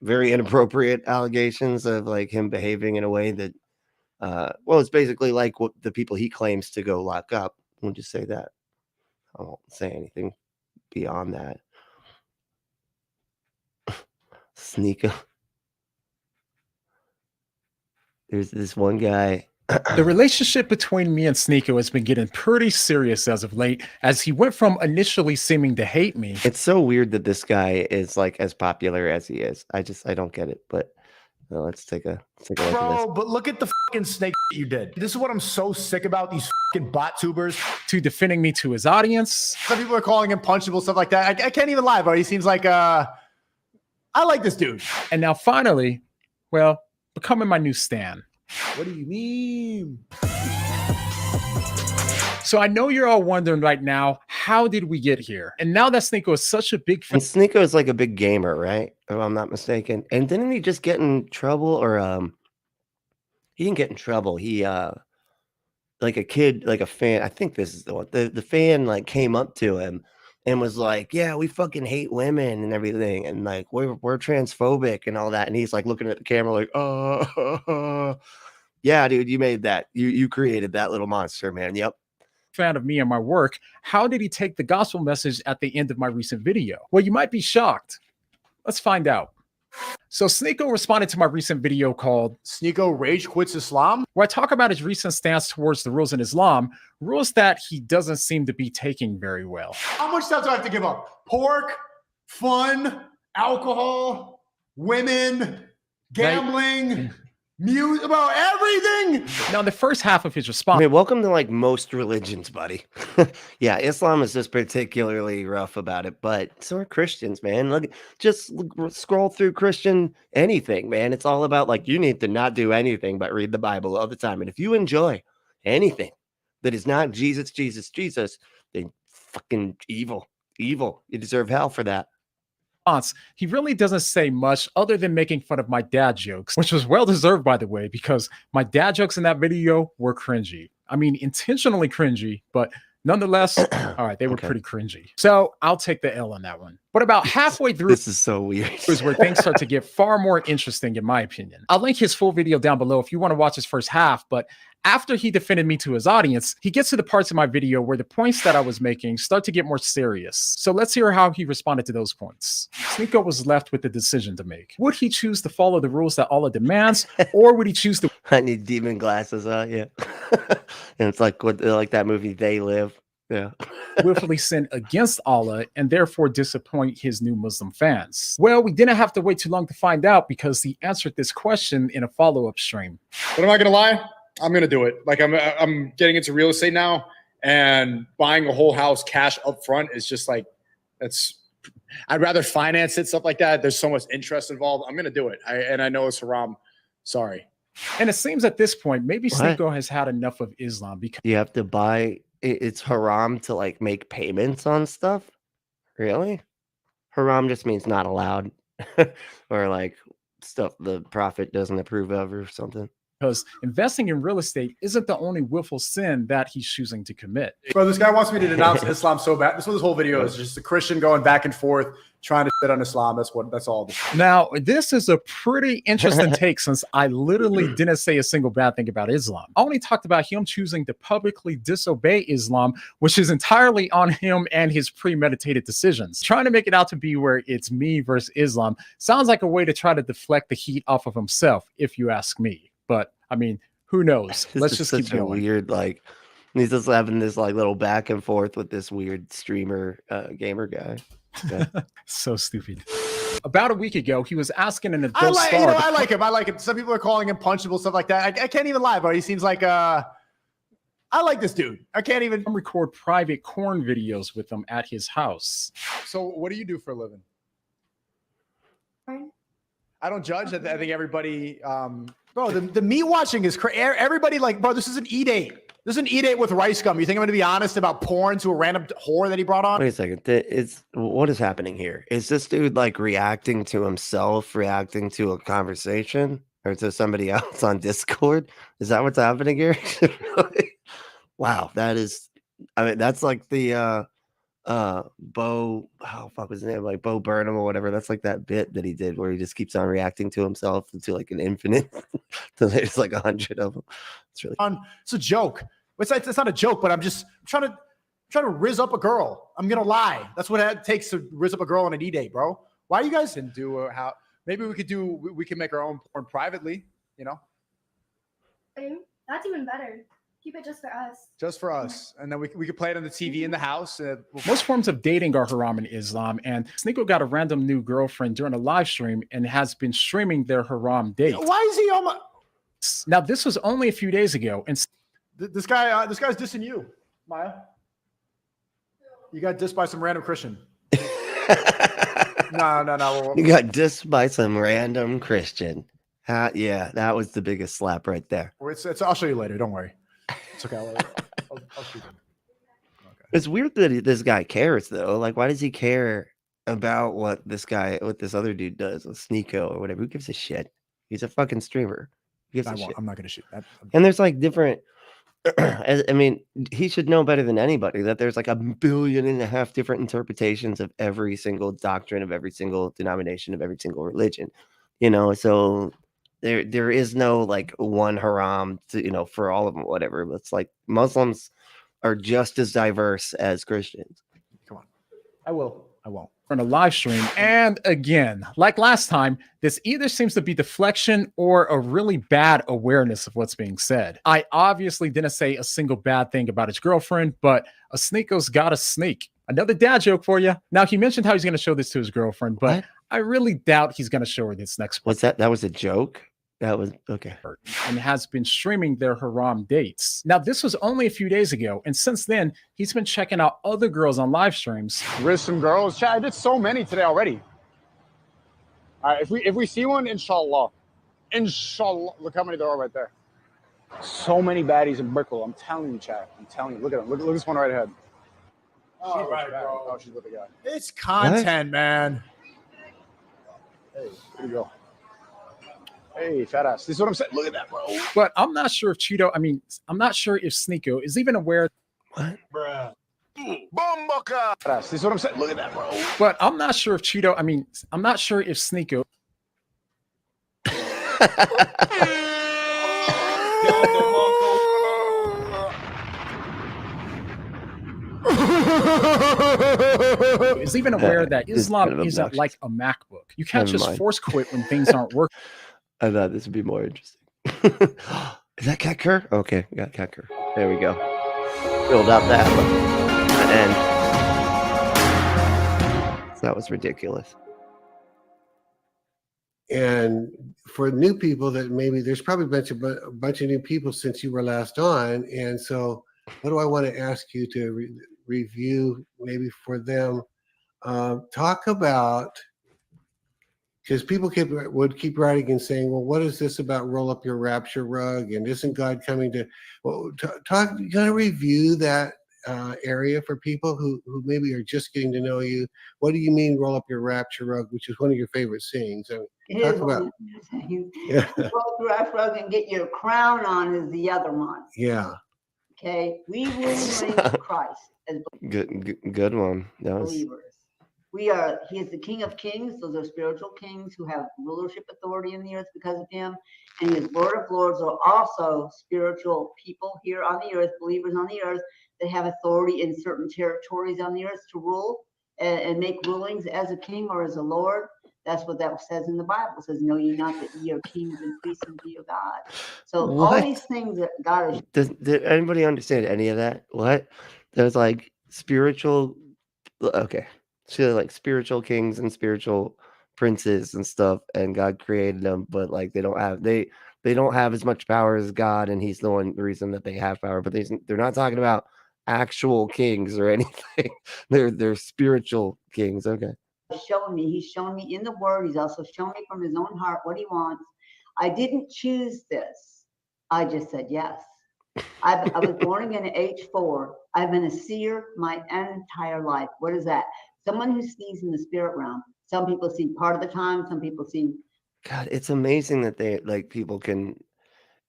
[SPEAKER 2] very inappropriate allegations of like him behaving in a way that, well, it's basically like what the people he claims to go lock up. We'll just say that. I won't say anything beyond that. Sneeko. There's this one guy.
[SPEAKER 3] The relationship between me and Sneeko has been getting pretty serious as of late, as he went from initially seeming to hate me.
[SPEAKER 2] It's so weird that this guy is like as popular as he is. I don't get it. But let's take a look at this.
[SPEAKER 4] But look at the fucking snake you did. This is what I'm so sick about, these fucking bot tubers.
[SPEAKER 3] To defending me to his audience.
[SPEAKER 4] Some people are calling him punchable, stuff like that. I can't even lie, bro. He seems like I like this dude.
[SPEAKER 3] And now finally, well, becoming my new stan.
[SPEAKER 4] What do you mean?
[SPEAKER 3] So I know you're all wondering right now, how did we get here? And now that Sneeko is such a big fan.
[SPEAKER 2] And Sneeko is like a big gamer, right? If I'm not mistaken. And didn't he just get in trouble, or he didn't get in trouble. He like a kid, like a fan. I think this is the one. The fan like came up to him and was like, "Yeah, we fucking hate women and everything, and like we're transphobic and all that." And he's like looking at the camera like, yeah, dude, you made that. You created that little monster, man. Yep.
[SPEAKER 3] Fan of me and my work. How did he take the gospel message at the end of my recent video? Well, you might be shocked. Let's find out. So Sneeko responded to my recent video called
[SPEAKER 4] Sneeko Rage Quits Islam.
[SPEAKER 3] where I talk about his recent stance towards the rules in Islam, rules that he doesn't seem to be taking very well.
[SPEAKER 4] How much stuff do I have to give up? Pork, fun, alcohol, women, gambling, music, about everything.
[SPEAKER 3] Now, in the first half of his
[SPEAKER 2] I
[SPEAKER 3] response,
[SPEAKER 2] mean, welcome to like most religions, buddy. Yeah, Islam is just particularly rough about it, but so are Christians, man. Scroll through Christian anything, man. It's all about like you need to not do anything but read the Bible all the time. And if you enjoy anything that is not Jesus, Jesus, Jesus, then fucking evil. You deserve hell for that.
[SPEAKER 3] he really doesn't say much other than making fun of my dad jokes, which was well deserved, by the way, because my dad jokes in that video were cringy. I mean, intentionally cringy, but nonetheless, all right, they were
[SPEAKER 2] Okay.
[SPEAKER 3] pretty cringy. So I'll take the L on that one. But about halfway through
[SPEAKER 2] This is so weird.
[SPEAKER 3] is where things start to get far more interesting, in my opinion. I'll link his full video down below if you want to watch his first half, but after he defended me to his audience, he gets to the parts of my video where the points that I was making start to get more serious. So let's hear how he responded to those points. Sneeko was left with the decision to make. Would he choose to follow the rules that Allah demands, or would he choose to
[SPEAKER 2] I need demon glasses on, yeah. And it's like that movie They Live. Yeah.
[SPEAKER 3] willfully sin against Allah and therefore disappoint his new Muslim fans? Well, we didn't have to wait too long to find out because he answered this question in a follow-up stream.
[SPEAKER 5] But am I gonna lie? I'm gonna do it. Like I'm getting into real estate now, and buying a whole house cash up front is just like I'd rather finance it, stuff like that. There's so much interest involved. I'm gonna do it. I know it's haram. Sorry.
[SPEAKER 3] And it seems at this point, maybe
[SPEAKER 2] What?
[SPEAKER 3] Sneeko has had enough of Islam because
[SPEAKER 2] You have to buy it's haram to like make payments on stuff? Really? Haram just means not allowed. Or like stuff the prophet doesn't approve of or something.
[SPEAKER 3] investing in real estate isn't the only willful sin that he's choosing to commit.
[SPEAKER 4] Bro, this guy wants me to denounce Islam so bad. This is what this whole video is, just a Christian going back and forth trying to shit on Islam. That's all.
[SPEAKER 3] Now, this is a pretty interesting take since I literally didn't say a single bad thing about Islam. I only talked about him choosing to publicly disobey Islam, which is entirely on him and his premeditated decisions. Trying to make it out to be where it's me versus Islam sounds like a way to try to deflect the heat off of himself, if you ask me. But I mean, who knows?
[SPEAKER 2] This
[SPEAKER 3] Let's
[SPEAKER 2] is
[SPEAKER 3] just
[SPEAKER 2] such
[SPEAKER 3] keep
[SPEAKER 2] a
[SPEAKER 3] going.
[SPEAKER 2] weird like he's just having this like little back and forth with this weird streamer gamer guy. Yeah.
[SPEAKER 3] So stupid. About a week ago, he was asking an
[SPEAKER 4] I
[SPEAKER 3] adult
[SPEAKER 4] like,
[SPEAKER 3] star.
[SPEAKER 4] I like him. I like him. Some people are calling him punchable, stuff like that. I can't even lie, bro. He seems like I like this dude. I can't even
[SPEAKER 3] record private corn videos with him at his house.
[SPEAKER 5] So what do you do for a living?
[SPEAKER 6] Fine.
[SPEAKER 4] I don't judge. I think everybody, bro, the meat watching is crazy. Everybody like, bro, this is an E-date. This is an E-date with rice gum. You think I'm going to be honest about porn to a random whore that he brought on?
[SPEAKER 2] Wait a second. What is happening here? Is this dude like reacting to himself, reacting to a conversation or to somebody else on Discord? Is that what's happening here? Really? Wow, that is. I mean, that's like the Bo. Oh fuck, was his name? Like Bo Burnham or whatever. That's like that bit that he did where he just keeps on reacting to himself to like an infinite. So there's like 100 of them. It's really.
[SPEAKER 4] It's a joke. It's not a joke, but I'm trying to rizz up a girl. I'm gonna lie. That's what it takes to rizz up a girl on an E-date, bro. Why you guys?
[SPEAKER 5] And do how maybe we can make our own porn privately, you know,
[SPEAKER 6] That's even better. Keep it just for us.
[SPEAKER 5] just for us, and then we could play it on the TV in the house.
[SPEAKER 3] Most forms of dating are haram in Islam, and Sneeko got a random new girlfriend during a live stream and has been streaming their haram date.
[SPEAKER 4] Why is he on my?
[SPEAKER 3] Now, this was only a few days ago, and
[SPEAKER 4] This guy's dissing you, Maya. You got dissed by some random Christian. No.
[SPEAKER 2] You got dissed by some random Christian. Yeah, that was the biggest slap right there.
[SPEAKER 4] I'll show you later. Don't worry. It's okay. I'll shoot him. Okay.
[SPEAKER 2] It's weird that this guy cares though. Like, why does he care about what this other dude does with Sneeko or whatever? Who gives a shit? He's a fucking streamer. Who gives a shit?
[SPEAKER 4] I'm not gonna shoot that.
[SPEAKER 2] And there's like different. I mean, he should know better than anybody that there's like 1.5 billion different interpretations of every single doctrine of every single denomination of every single religion. You know, so there is no like one haram to, for all of them, whatever. It's like Muslims are just as diverse as Christians.
[SPEAKER 4] Come on. I will.
[SPEAKER 3] I won't. From the live stream. And again, like last time, this either seems to be deflection or a really bad awareness of what's being said. I obviously didn't say a single bad thing about his girlfriend, but a sneako's got a sneak. Another dad joke for you. Now, he mentioned how he's going to show this to his girlfriend, but
[SPEAKER 2] What?
[SPEAKER 3] I really doubt he's going to show her this next
[SPEAKER 2] What's that? That was a joke? That was okay.
[SPEAKER 3] part and has been streaming their haram dates. Now, this was only a few days ago, and since then, he's been checking out other girls on live streams.
[SPEAKER 5] With some girls. Chat, I did so many today already. All right, if we see one, inshallah. Inshallah. Look how many there are right there. So many baddies in Brickell. I'm telling you, chat. I'm telling you. Look at them. Look at this one right ahead.
[SPEAKER 4] All right, bro.
[SPEAKER 5] Oh, she's with the guy.
[SPEAKER 4] It's content, man.
[SPEAKER 5] Hey, here we go. Hey, fat ass. This is what I'm saying. Look at that, bro.
[SPEAKER 3] But I'm not sure if I'm not sure if Sneeko is even aware.
[SPEAKER 2] What?
[SPEAKER 5] Bruh. Fat ass. This is what I'm saying. Look at that, bro.
[SPEAKER 3] But I'm not sure if I'm not sure if Sneeko is even aware that
[SPEAKER 2] It's
[SPEAKER 3] Islam
[SPEAKER 2] kind of
[SPEAKER 3] isn't
[SPEAKER 2] obnoxious.
[SPEAKER 3] like a MacBook. You can't
[SPEAKER 2] Never
[SPEAKER 3] just
[SPEAKER 2] mind.
[SPEAKER 3] force quit when things aren't working.
[SPEAKER 2] I thought this would be more interesting. Is that Cat Kerr? Okay, we got Cat Kerr. There we go. Filled out that end. That was ridiculous.
[SPEAKER 7] And for new people that maybe there's probably a bunch of new people since you were last on. And so what do I want to ask you to review maybe for them? Talk about, because people would keep writing and saying, well, what is this about roll up your rapture rug? And isn't God coming to, well, talk, you got to review that area for people who maybe are just getting to know you. What do you mean roll up your rapture rug, which is one of your favorite sayings? I mean,
[SPEAKER 8] It
[SPEAKER 7] talk
[SPEAKER 8] is
[SPEAKER 7] about-
[SPEAKER 8] one of the
[SPEAKER 7] yeah,
[SPEAKER 8] Roll through our rug and get your crown on is the other one.
[SPEAKER 7] yeah.
[SPEAKER 8] Okay, we rule and reign with Christ as
[SPEAKER 2] Good one. That was
[SPEAKER 8] believers. He is the King of Kings. Those are spiritual kings who have rulership authority in the earth because of him. And his Lord of Lords are also spiritual people here on the earth, believers on the earth that have authority in certain territories on the earth to rule and make rulings as a king or as a lord. That's what that says in the Bible. It says, know ye not that ye are kings and priests unto your God. So all
[SPEAKER 2] What?
[SPEAKER 8] these things that God is
[SPEAKER 2] Did anybody understand any of that? What? There's like spiritual, okay. So like spiritual kings and spiritual princes and stuff, and God created them, but like they don't have as much power as God, and He's the reason that they have power. But they're not talking about actual kings or anything. They're spiritual kings. Okay.
[SPEAKER 8] showing me. He's shown me in the word. He's also shown me from his own heart what he wants. I didn't choose this. I just said yes. I was born again at age 4. I've been a seer my entire life. What is that? Someone who sees in the spirit realm. Some people see part of the time. Some people see.
[SPEAKER 2] God, it's amazing that they like people can.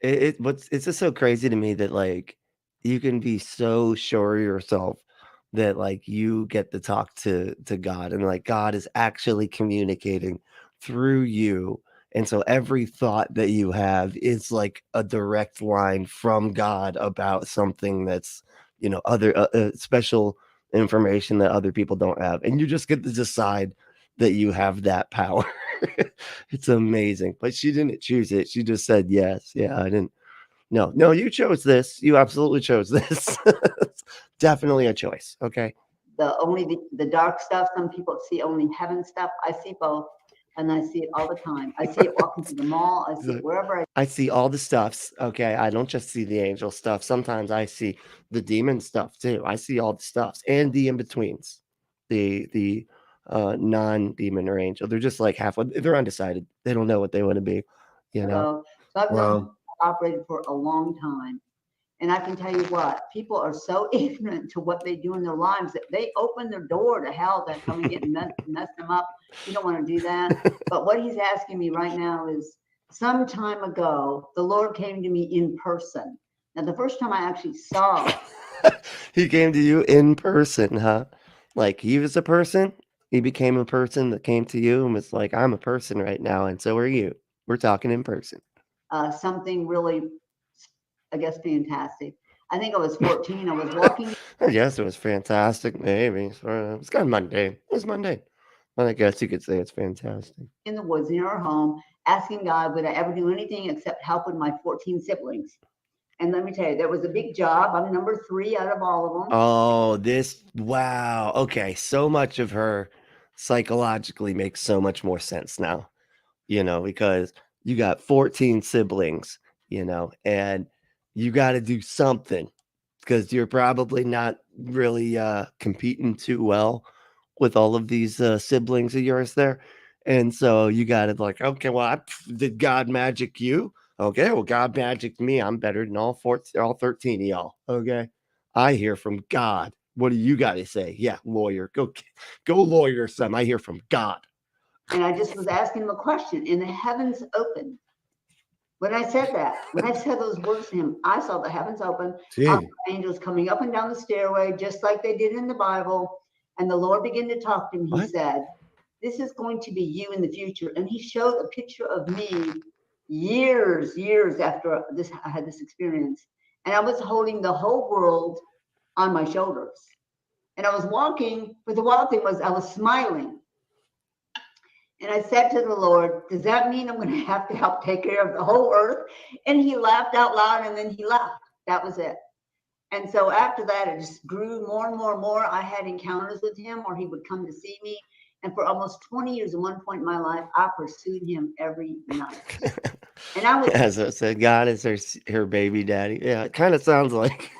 [SPEAKER 2] It's just so crazy to me that like you can be so sure of yourself that like you get to talk to God, and like God is actually communicating through you, and so every thought that you have is like a direct line from God about something that's other special information that other people don't have, and you just get to decide that you have that power. It's amazing. But she didn't choose it. She just said yes. Yeah, I didn't. No, you chose this. You absolutely chose this. It's definitely a choice. Okay.
[SPEAKER 8] The dark stuff. Some people see only heaven stuff. I see both, and I see it all the time. I see it walking through the mall. I see it wherever
[SPEAKER 2] I see all the stuffs. Okay. I don't just see the angel stuff. Sometimes I see the demon stuff too. I see all the stuffs and the in-betweens. The non-demon or angel. They're just like they're undecided. They don't know what they want to be.
[SPEAKER 8] So I've
[SPEAKER 7] Wow.
[SPEAKER 8] operated for a long time. And I can tell you what, people are so ignorant to what they do in their lives that they open their door to hell to come and get mess them up. You don't want to do that. But what he's asking me right now is, some time ago, the Lord came to me in person. Now, the first time I actually saw,
[SPEAKER 2] He came to you in person, huh? Like he was a person. He became a person that came to you and was like, I'm a person right now, and so are you. We're talking in person.
[SPEAKER 8] something really, I guess, fantastic. I think I was 14. I was walking
[SPEAKER 2] I guess it was fantastic, maybe. Sort of. It's kind of mundane. It was mundane. But I guess you could say it's fantastic.
[SPEAKER 8] in the woods near our home, asking God, would I ever do anything except help with my 14 siblings? And let me tell you, that was a big job. I'm number 3 out of all of them.
[SPEAKER 2] Oh, wow. Okay, so much of her psychologically makes so much more sense now, because you got 14 siblings, and you got to do something because you're probably not really competing too well with all of these siblings of yours there. And so you got to like, okay, well, did God magic you? Okay, well, God magicked me. I'm better than all 13 of y'all. Okay. I hear from God. What do you got to say? Yeah, lawyer. Go lawyer, son. I hear from God.
[SPEAKER 8] And I just was asking him a question, and the heavens opened. When I said those words to him, I saw the heavens open,
[SPEAKER 7] Gee.
[SPEAKER 8] angels coming up and down the stairway, just like they did in the Bible. And the Lord began to talk to him. He
[SPEAKER 2] What?
[SPEAKER 8] said, this is going to be you in the future. And he showed a picture of me years after I had this experience. And I was holding the whole world on my shoulders. And I was walking, but the wild thing was I was smiling. And I said to the Lord, does that mean I'm going to have to help take care of the whole earth? And he laughed out loud, and then he left. That was it. And so after that, it just grew more and more and more. I had encounters with him, or he would come to see me. And for almost 20 years, at one point in my life, I pursued him every night. And I was,
[SPEAKER 2] As I said, God is her baby daddy. Yeah, it kind of sounds like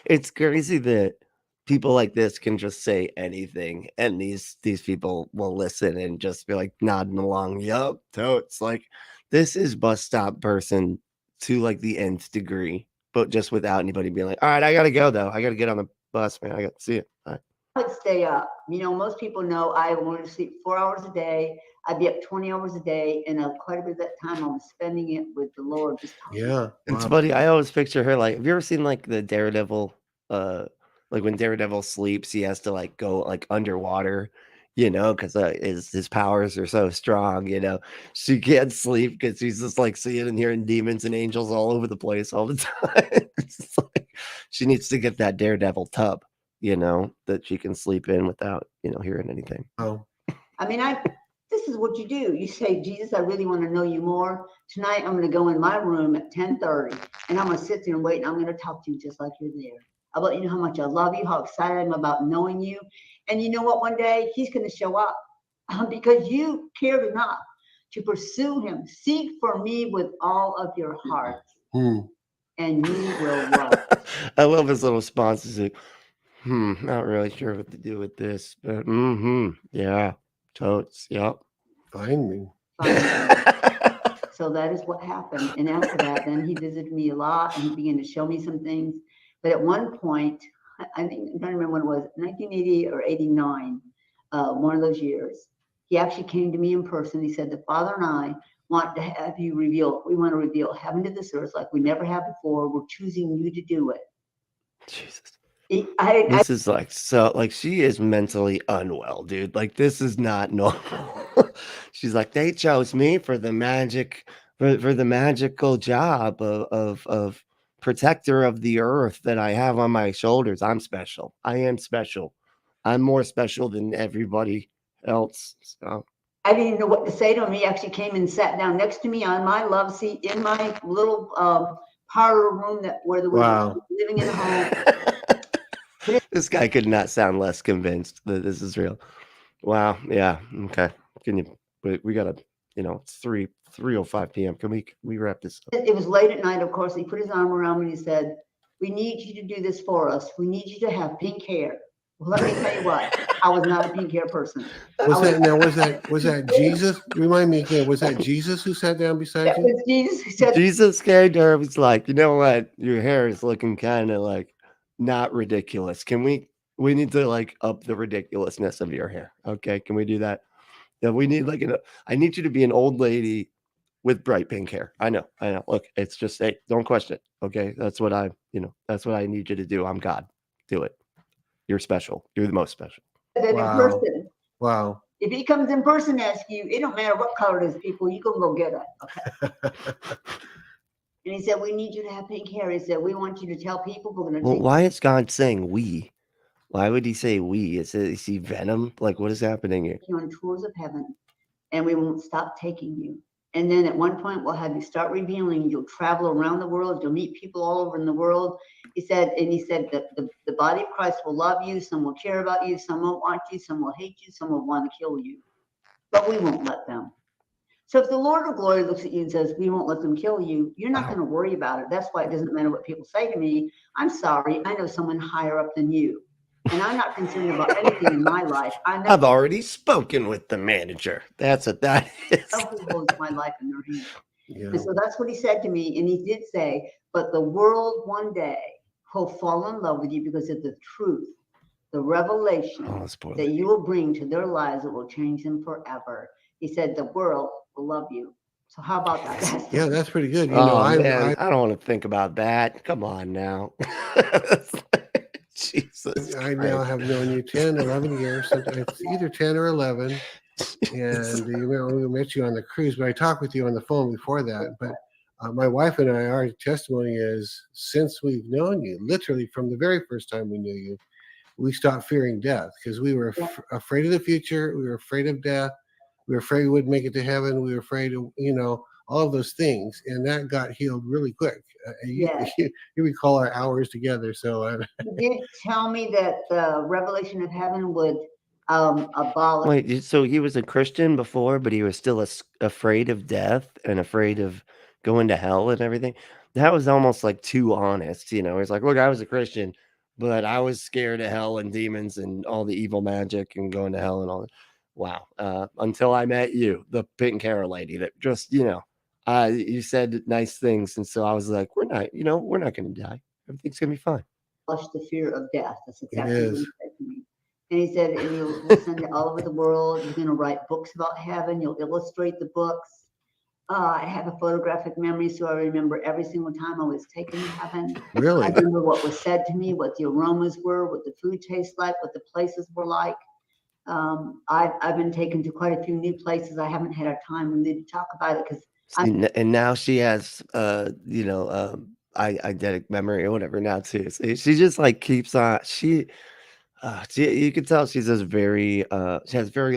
[SPEAKER 2] it's crazy that people like this can just say anything, and these people will listen and just be like nodding along. Yup, totes. Like this is bus stop person to like the nth degree, but just without anybody being like, all right, I gotta go though. I gotta get on the bus, man. I got to see it. Bye.
[SPEAKER 8] would stay up. Most people know I wanted to sleep 4 hours a day. I'd be up 20 hours a day, and quite a bit of that time I was spending it with the Lord. Just talking.
[SPEAKER 7] Yeah.
[SPEAKER 2] It's
[SPEAKER 7] Wow.
[SPEAKER 2] funny. I always picture her like, have you ever seen like the Daredevil? Like when Daredevil sleeps, he has to like go like underwater, because his powers are so strong. She can't sleep because she's just like seeing and hearing demons and angels all over the place all the time. It's just like she needs to get that Daredevil tub, that she can sleep in without hearing anything.
[SPEAKER 7] Oh.
[SPEAKER 8] This is what you do. You say, Jesus, I really want to know you more. Tonight, I'm going to go in my room at 10:30, and I'm going to sit there and wait, and I'm going to talk to you just like you're there. I'll let you know how much I love you, how excited I am about knowing you. And you know what? One day, he's going to show up because you cared enough to pursue him. Seek for me with all of your heart, and you will love.
[SPEAKER 2] I love his little responses. Like, not really sure what to do with this, but yeah, totes, yep.
[SPEAKER 7] Find me.
[SPEAKER 8] So that is what happened. And after that, then he visited me a lot, and he began to show me some things. But at one point, I think, I'm trying to remember when it was, 1980 or 89, one of those years, he actually came to me in person. He said, the Father and I want to have you reveal, we want to reveal heaven to this earth like we never have before. We're choosing you to do it.
[SPEAKER 2] Jesus.
[SPEAKER 8] This
[SPEAKER 2] is like, so like she is mentally unwell, dude. Like this is not normal. She's like, they chose me for the magical job of protector of the earth that I have on my shoulders. I'm special. I am special. I'm more special than everybody else. So
[SPEAKER 8] I didn't know what to say to him. He actually came and sat down next to me on my love seat in my little parlor room where there was
[SPEAKER 7] Wow.
[SPEAKER 8] living in a home.
[SPEAKER 2] This guy could not sound less convinced that this is real. Wow. Yeah. Okay. We gotta, it's 3:05 p.m. Can we wrap this up?
[SPEAKER 8] It was late at night, of course. He put his arm around me and he said, we need you to do this for us. We need you to have pink hair. Well, let me tell you what, I was not a pink hair person.
[SPEAKER 7] Was that Jesus? Remind me again, was that Jesus who sat down beside
[SPEAKER 8] That
[SPEAKER 7] you?
[SPEAKER 8] was Jesus who said,
[SPEAKER 2] Jesus came to her, was like, you know what? Your hair is looking kind of like not ridiculous. We need to like up the ridiculousness of your hair. Okay. Can we do that? Yeah, we need like I need you to be an old lady with bright pink hair. I know. Look, it's just, hey, don't question it. Okay. That's what I need you to do. I'm God. Do it. You're special. You're the most special.
[SPEAKER 8] that in
[SPEAKER 7] Wow.
[SPEAKER 8] person.
[SPEAKER 7] Wow.
[SPEAKER 8] If he comes in person and asks you, it don't matter what color it is, people, you can go get it. Okay. And he said, we need you to have pink hair. He said, we want you to tell people we're going to
[SPEAKER 2] Well,
[SPEAKER 8] take
[SPEAKER 2] why is God saying we? Why would he say we? Is he venom? Like, what is happening here?
[SPEAKER 8] you on tours of heaven, and we won't stop taking you. And then at one point, we'll have you start revealing. You'll travel around the world. You'll meet people all over in the world. He said that the body of Christ will love you. Some will care about you. Some won't want you. Some will hate you. Some will want to kill you. But we won't let them. So if the Lord of glory looks at you and says, we won't let them kill you, you're not going to worry about it. That's why it doesn't matter what people say to me. I'm sorry. I know someone higher up than you. And I'm not concerned about anything in my life. I know
[SPEAKER 2] I've already spoken with the manager. That's what that is.
[SPEAKER 8] who holds my life in their hands.
[SPEAKER 7] Yeah.
[SPEAKER 8] And so that's what he said to me. And he did say, but the world one day will fall in love with you because of the truth, the revelation
[SPEAKER 2] Oh, spoiler.
[SPEAKER 8] that you will bring to their lives that will change them forever. He said, the world will love you. So how about that?
[SPEAKER 7] Yeah, that's pretty good. You
[SPEAKER 2] Oh
[SPEAKER 7] know,
[SPEAKER 2] man, I don't want to think about that. Come on now. Jesus
[SPEAKER 7] I now
[SPEAKER 2] Christ.
[SPEAKER 7] have known you 10, 11 years. Sometimes it's either 10 or 11. And you know, we met you on the cruise, but I talked with you on the phone before that. But my wife and I, our testimony is since we've known you, literally from the very first time we knew you, we stopped fearing death because we were afraid of the future. We were afraid of death. We were afraid we wouldn't make it to heaven. We were afraid of, you know, all of those things. And that got healed really quick.
[SPEAKER 8] Yes.
[SPEAKER 7] You recall our hours together. So
[SPEAKER 8] He did tell me that the revelation of heaven would abolish.
[SPEAKER 2] Wait, so he was a Christian before, but he was still afraid of death and afraid of going to hell and everything? That was almost like too honest, you know? He's like, look, I was a Christian, but I was scared of hell and demons and all the evil magic and going to hell and all that. Wow. Until I met you, the pink hair lady that just, you know, you said nice things. And so I was like, we're not going to die. Everything's going to be fine.
[SPEAKER 8] The fear of death. That's
[SPEAKER 7] it
[SPEAKER 8] exactly what he
[SPEAKER 7] is.
[SPEAKER 8] said to me. And he said, and we'll send it all over the world. You're going to write books about heaven. You'll illustrate the books. I have a photographic memory, so I remember every single time I was taken to heaven. I
[SPEAKER 7] Really?
[SPEAKER 8] remember what was said to me, what the aromas were, what the food tastes like, what the places were like. I've been taken to quite a few new places. I haven't had a time really to talk about it because
[SPEAKER 2] And now she has, eidetic memory or whatever now too. So she just like keeps on. You can tell she has very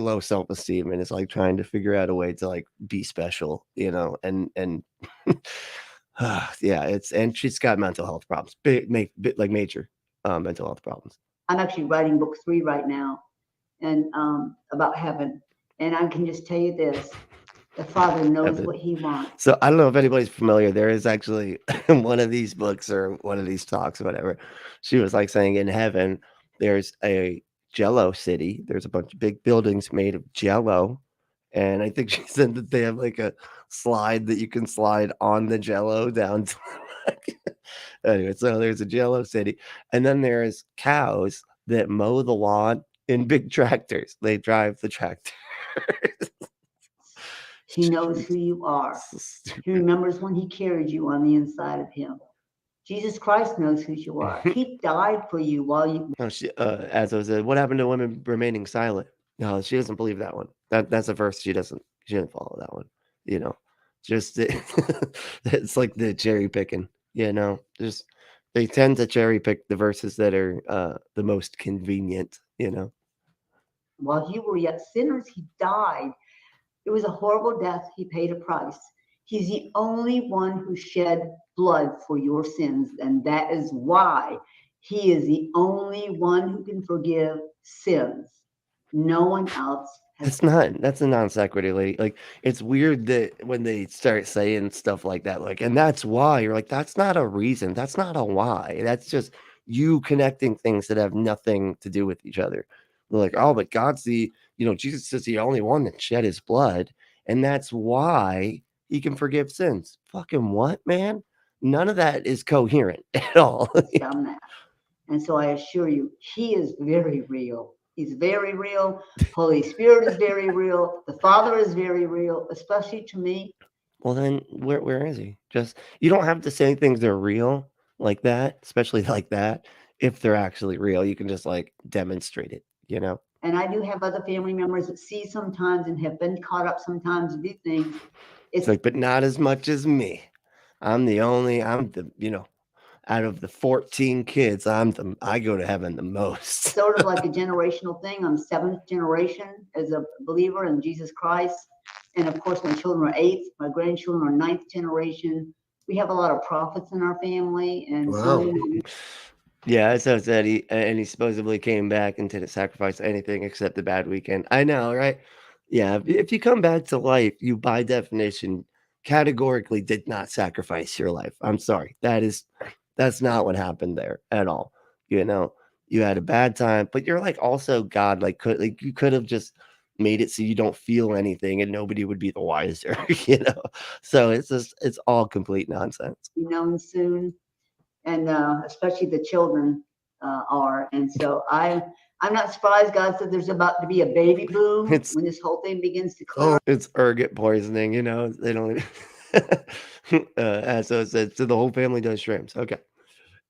[SPEAKER 2] low self esteem and is like trying to figure out a way to like be special, you know. And yeah, and she's got mental health problems, like major mental health problems.
[SPEAKER 8] I'm actually writing book 3 right now, and about heaven. And I can just tell you this: the Father knows
[SPEAKER 2] Heaven.
[SPEAKER 8] what He wants.
[SPEAKER 2] So I don't know if anybody's familiar. There is actually one of these books or one of these talks or whatever. She was like saying in heaven, there's a Jello city. There's a bunch of big buildings made of Jello. And I think she said that they have like a slide that you can slide on the Jello down to anyway, so there's a Jello city. And then there's cows that mow the lawn in big tractors. They drive the tractor.
[SPEAKER 8] He knows who you are. He remembers when He carried you on the inside of Him. Jesus Christ knows who you are. He died for you while you.
[SPEAKER 2] No, as I said, what happened to women remaining silent? No, she doesn't believe that one. That's a verse she doesn't follow that one. You know, just it's like the cherry picking. You know, just they tend to cherry pick the verses that are the most convenient. You know,
[SPEAKER 8] While you were yet sinners, He died. It was a horrible death. He paid a price. He's the only one who shed blood for your sins, and that is why He is the only one who can forgive sins. No one else has.
[SPEAKER 2] that's a non sequitur, lady. Like it's weird that when they start saying stuff like that, like, and that's why you're like, that's not a reason. That's not a why. That's just you connecting things that have nothing to do with each other. They're like, oh, but Jesus is the only one that shed his blood, and that's why he can forgive sins. Fucking what, man? None of that is coherent at all.
[SPEAKER 8] Done that. And so I assure you, He is very real. He's very real. Holy Spirit is very real. The Father is very real, especially to me.
[SPEAKER 2] Well, then where is he? Just you don't have to say things that are real like that, especially like that. If they're actually real, you can just like demonstrate it, you know?
[SPEAKER 8] And I do have other family members that see sometimes and have been caught up sometimes to do things.
[SPEAKER 2] It's like, but not as much as me. I'm the, out of the 14 kids, I go to heaven the most.
[SPEAKER 8] Sort of like a generational thing. I'm seventh generation as a believer in Jesus Christ. And of course, my children are eighth, my grandchildren are ninth generation. We have a lot of prophets in our family. And so
[SPEAKER 7] Wow.
[SPEAKER 2] Yeah, as I said, he supposedly came back and didn't sacrifice anything except the bad weekend. I know, right? Yeah, if you come back to life, you by definition categorically did not sacrifice your life. I'm sorry. That's not what happened there at all. You know, you had a bad time, but you're like also God, like you could have just made it so you don't feel anything and nobody would be the wiser, you know. So it's all complete nonsense.
[SPEAKER 8] be known soon. And especially the children are. And so I'm not surprised God said there's about to be a baby boom
[SPEAKER 2] It's
[SPEAKER 8] when this whole thing begins to clear.
[SPEAKER 2] It's ergot poisoning, they don't as I said, so the whole family does shrimps. Okay.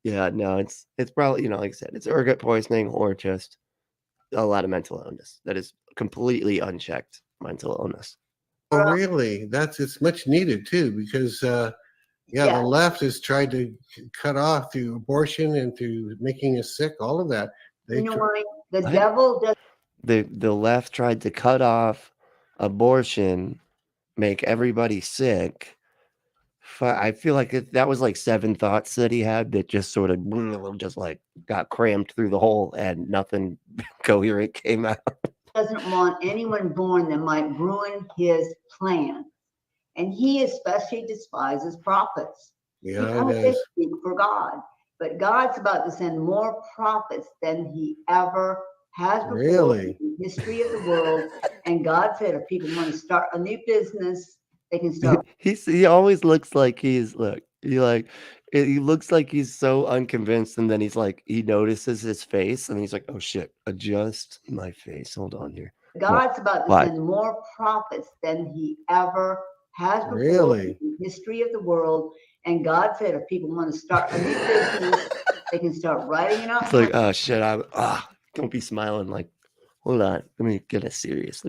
[SPEAKER 2] Yeah, no, it's probably, like I said, it's ergot poisoning or just a lot of mental illness that is completely unchecked mental illness.
[SPEAKER 7] Oh, really? It's much needed too, because the
[SPEAKER 8] Yeah.
[SPEAKER 7] left has tried to cut off through abortion and through making us sick, all of that.
[SPEAKER 8] You know
[SPEAKER 7] tr-
[SPEAKER 8] why? The
[SPEAKER 2] I-
[SPEAKER 8] devil does
[SPEAKER 2] The left tried to cut off abortion, make everybody sick. I feel like that was like 7 thoughts that he had that just sort of just like got crammed through the hole and nothing coherent came out.
[SPEAKER 8] doesn't want anyone born that might ruin his plan. And he especially despises prophets
[SPEAKER 7] Yeah, it
[SPEAKER 8] because they
[SPEAKER 7] is.
[SPEAKER 8] speak for God. But God's about to send more prophets than he ever has before
[SPEAKER 7] Really?
[SPEAKER 8] in the history of the world. And God said if people want to start a new business, they can start.
[SPEAKER 2] He always looks like he looks like he's so unconvinced, and then he notices his face and he's like, oh shit, adjust my face. Hold on here.
[SPEAKER 8] God's about to
[SPEAKER 2] Why?
[SPEAKER 8] send more prophets than he ever has before
[SPEAKER 7] Really?
[SPEAKER 8] in the history of the world. And God said if people want to start a new business, they can start writing it up.
[SPEAKER 2] It's like, oh shit, don't be smiling. Like, hold on, let me get it serious.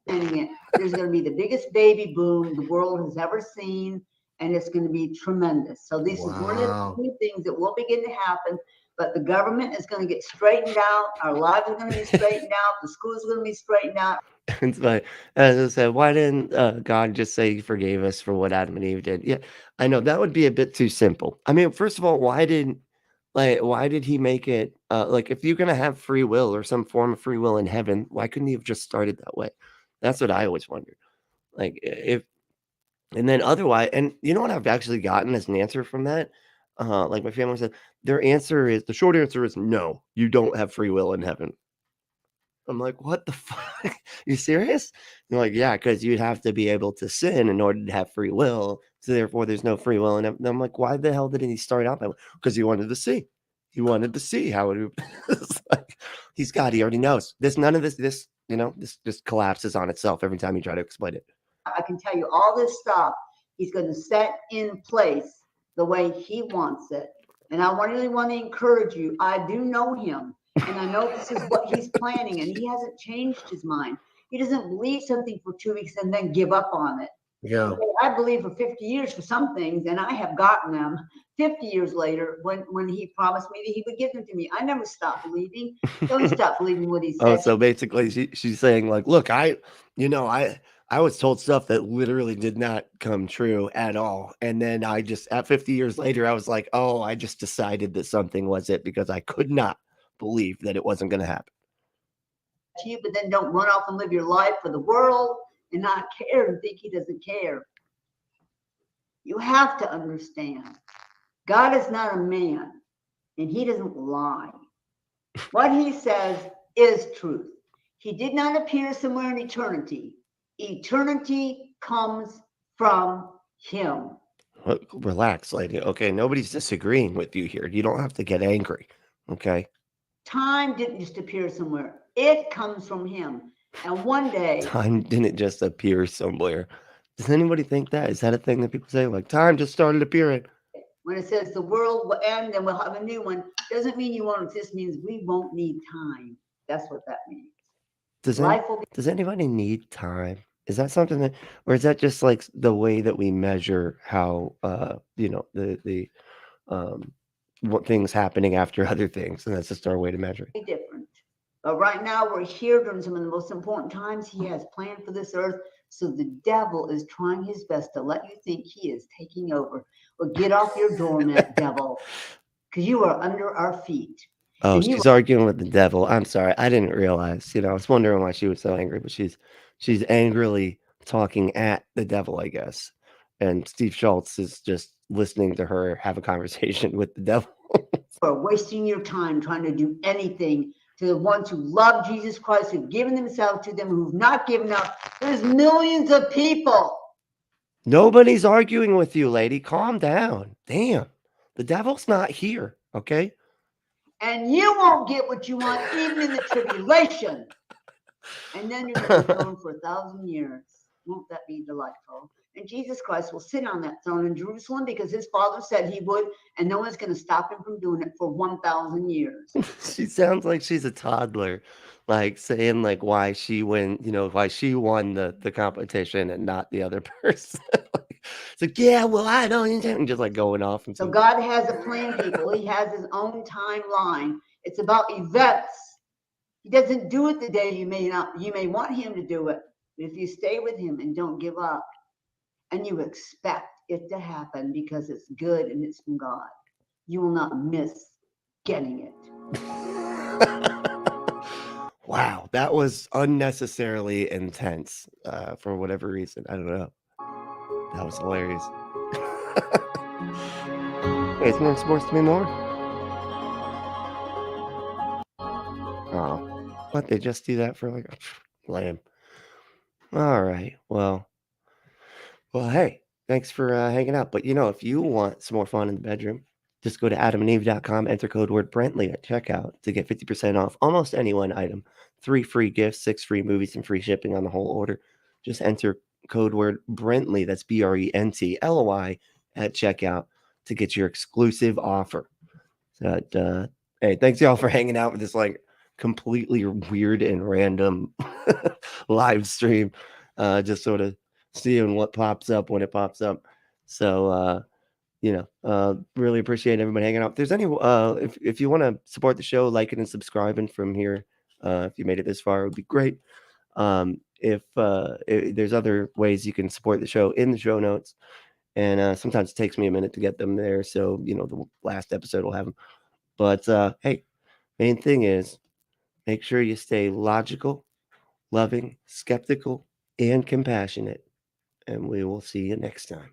[SPEAKER 8] Planning it. There's going to be the biggest baby boom the world has ever seen, and it's going to be tremendous. So this is one of
[SPEAKER 7] Wow.
[SPEAKER 8] the few things that will begin to happen. But the government is going to get straightened out. Our lives are going to be straightened out. The schools are going to be straightened out.
[SPEAKER 2] It's like, as I said, why didn't God just say he forgave us for what Adam and Eve did? Yeah, I know that would be a bit too simple. I mean, first of all, why did he make it like if you're gonna have free will or some form of free will in heaven, why couldn't he have just started that way? That's what I always wondered. Like if and then otherwise, and you know what I've actually gotten as an answer from that? Like my family said, the short answer is no, you don't have free will in heaven. I'm like, what the fuck? You serious? They're like, yeah, because you'd have to be able to sin in order to have free will. So therefore, there's no free will. And I'm like, why the hell didn't he start out that way? Because he wanted to see. He wanted to see how it would. It's like, he already knows. None of this just collapses on itself every time you try to explain it.
[SPEAKER 8] I can tell you all this stuff he's going to set in place the way he wants it. And I really want to encourage you. I do know him, and I know this is what he's planning, and he hasn't changed his mind. He doesn't believe something for 2 weeks and then give up on it.
[SPEAKER 7] Yeah.
[SPEAKER 8] I believe for 50 years for some things, and I have gotten them 50 years later when he promised me that he would give them to me. I never stopped believing. Don't stop believing what he said.
[SPEAKER 2] Oh, so basically she's saying like, look, I was told stuff that literally did not come true at all. And then at 50 years later, I was like, oh, I just decided that something was it because I could not believe that it wasn't going to happen.
[SPEAKER 8] To you, but then don't run off and live your life for the world and not care and think he doesn't care. You have to understand, God is not a man and he doesn't lie. What he says is truth. He did not appear somewhere in eternity. Eternity comes from him.
[SPEAKER 2] Relax, lady. Okay, nobody's disagreeing with you here. You don't have to get angry. Okay.
[SPEAKER 8] Time didn't just appear somewhere. It comes from him. And one day,
[SPEAKER 2] Time didn't just appear somewhere. Does anybody think that? Is that a thing that people say? Like, time just started appearing.
[SPEAKER 8] when it says the world will end and we'll have a new one, doesn't mean you won't exist, means we won't need time. That's what that means.
[SPEAKER 2] Does
[SPEAKER 8] Life will be
[SPEAKER 2] anybody need time? Is that something that, or is that just like the way that we measure how, the what things happening after other things, and that's just our way to measure it?
[SPEAKER 8] Different. But right now we're here during some of the most important times he has planned for this earth. So the devil is trying his best to let you think he is taking over. Well, get off your doormat, devil, because you are under our feet.
[SPEAKER 2] Oh,
[SPEAKER 8] And you
[SPEAKER 2] she's arguing with the devil. I'm sorry, I didn't realize. I was wondering why she was so angry, but she's angrily talking at the devil, I guess. And Steve Schultz is just listening to her have a conversation with the devil.
[SPEAKER 8] are wasting your time trying to do anything to the ones who love Jesus Christ, who've given themselves to them, who've not given up. There's millions of people.
[SPEAKER 2] Nobody's arguing with you, lady. Calm down. Damn. The devil's not here, okay?
[SPEAKER 8] And you won't get what you want even in the tribulation. And then you're going to be thrown for 1,000 years. Won't that be delightful? And Jesus Christ will sit on that throne in Jerusalem because his father said he would, and no one's going to stop him from doing it for 1,000 years.
[SPEAKER 2] She sounds like she's a toddler, like saying like why she won the competition and not the other person. It's like, yeah, well, I don't intend, and just like going off and
[SPEAKER 8] So
[SPEAKER 2] so.
[SPEAKER 8] God has a plan, people. He has his own timeline. It's about events. He doesn't do it the day you may want him to do it. But if you stay with him and don't give up, and you expect it to happen because it's good and it's from God, you will not miss getting it.
[SPEAKER 2] Wow, that was unnecessarily intense for whatever reason. I don't know. That was hilarious. Wait, is there supposed to be more? Oh, what? They just do that for like lame. All right. Well, hey, thanks for hanging out. But if you want some more fun in the bedroom, just go to adamandeve.com, enter code word Brentley at checkout to get 50% off almost any one item, 3 free gifts, 6 free movies, and free shipping on the whole order. Just enter code word Brentley, that's BRENTLOY, at checkout to get your exclusive offer. So, hey, thanks y'all for hanging out with this like completely weird and random live stream. Just sort of seeing what pops up when it pops up. So, really appreciate everybody hanging out. If there's any, if you want to support the show, liking and subscribing from here, if you made it this far, it would be great. If there's other ways you can support the show in the show notes, and sometimes it takes me a minute to get them there. So, the last episode will have them. But hey, main thing is make sure you stay logical, loving, skeptical, and compassionate. And we will see you next time.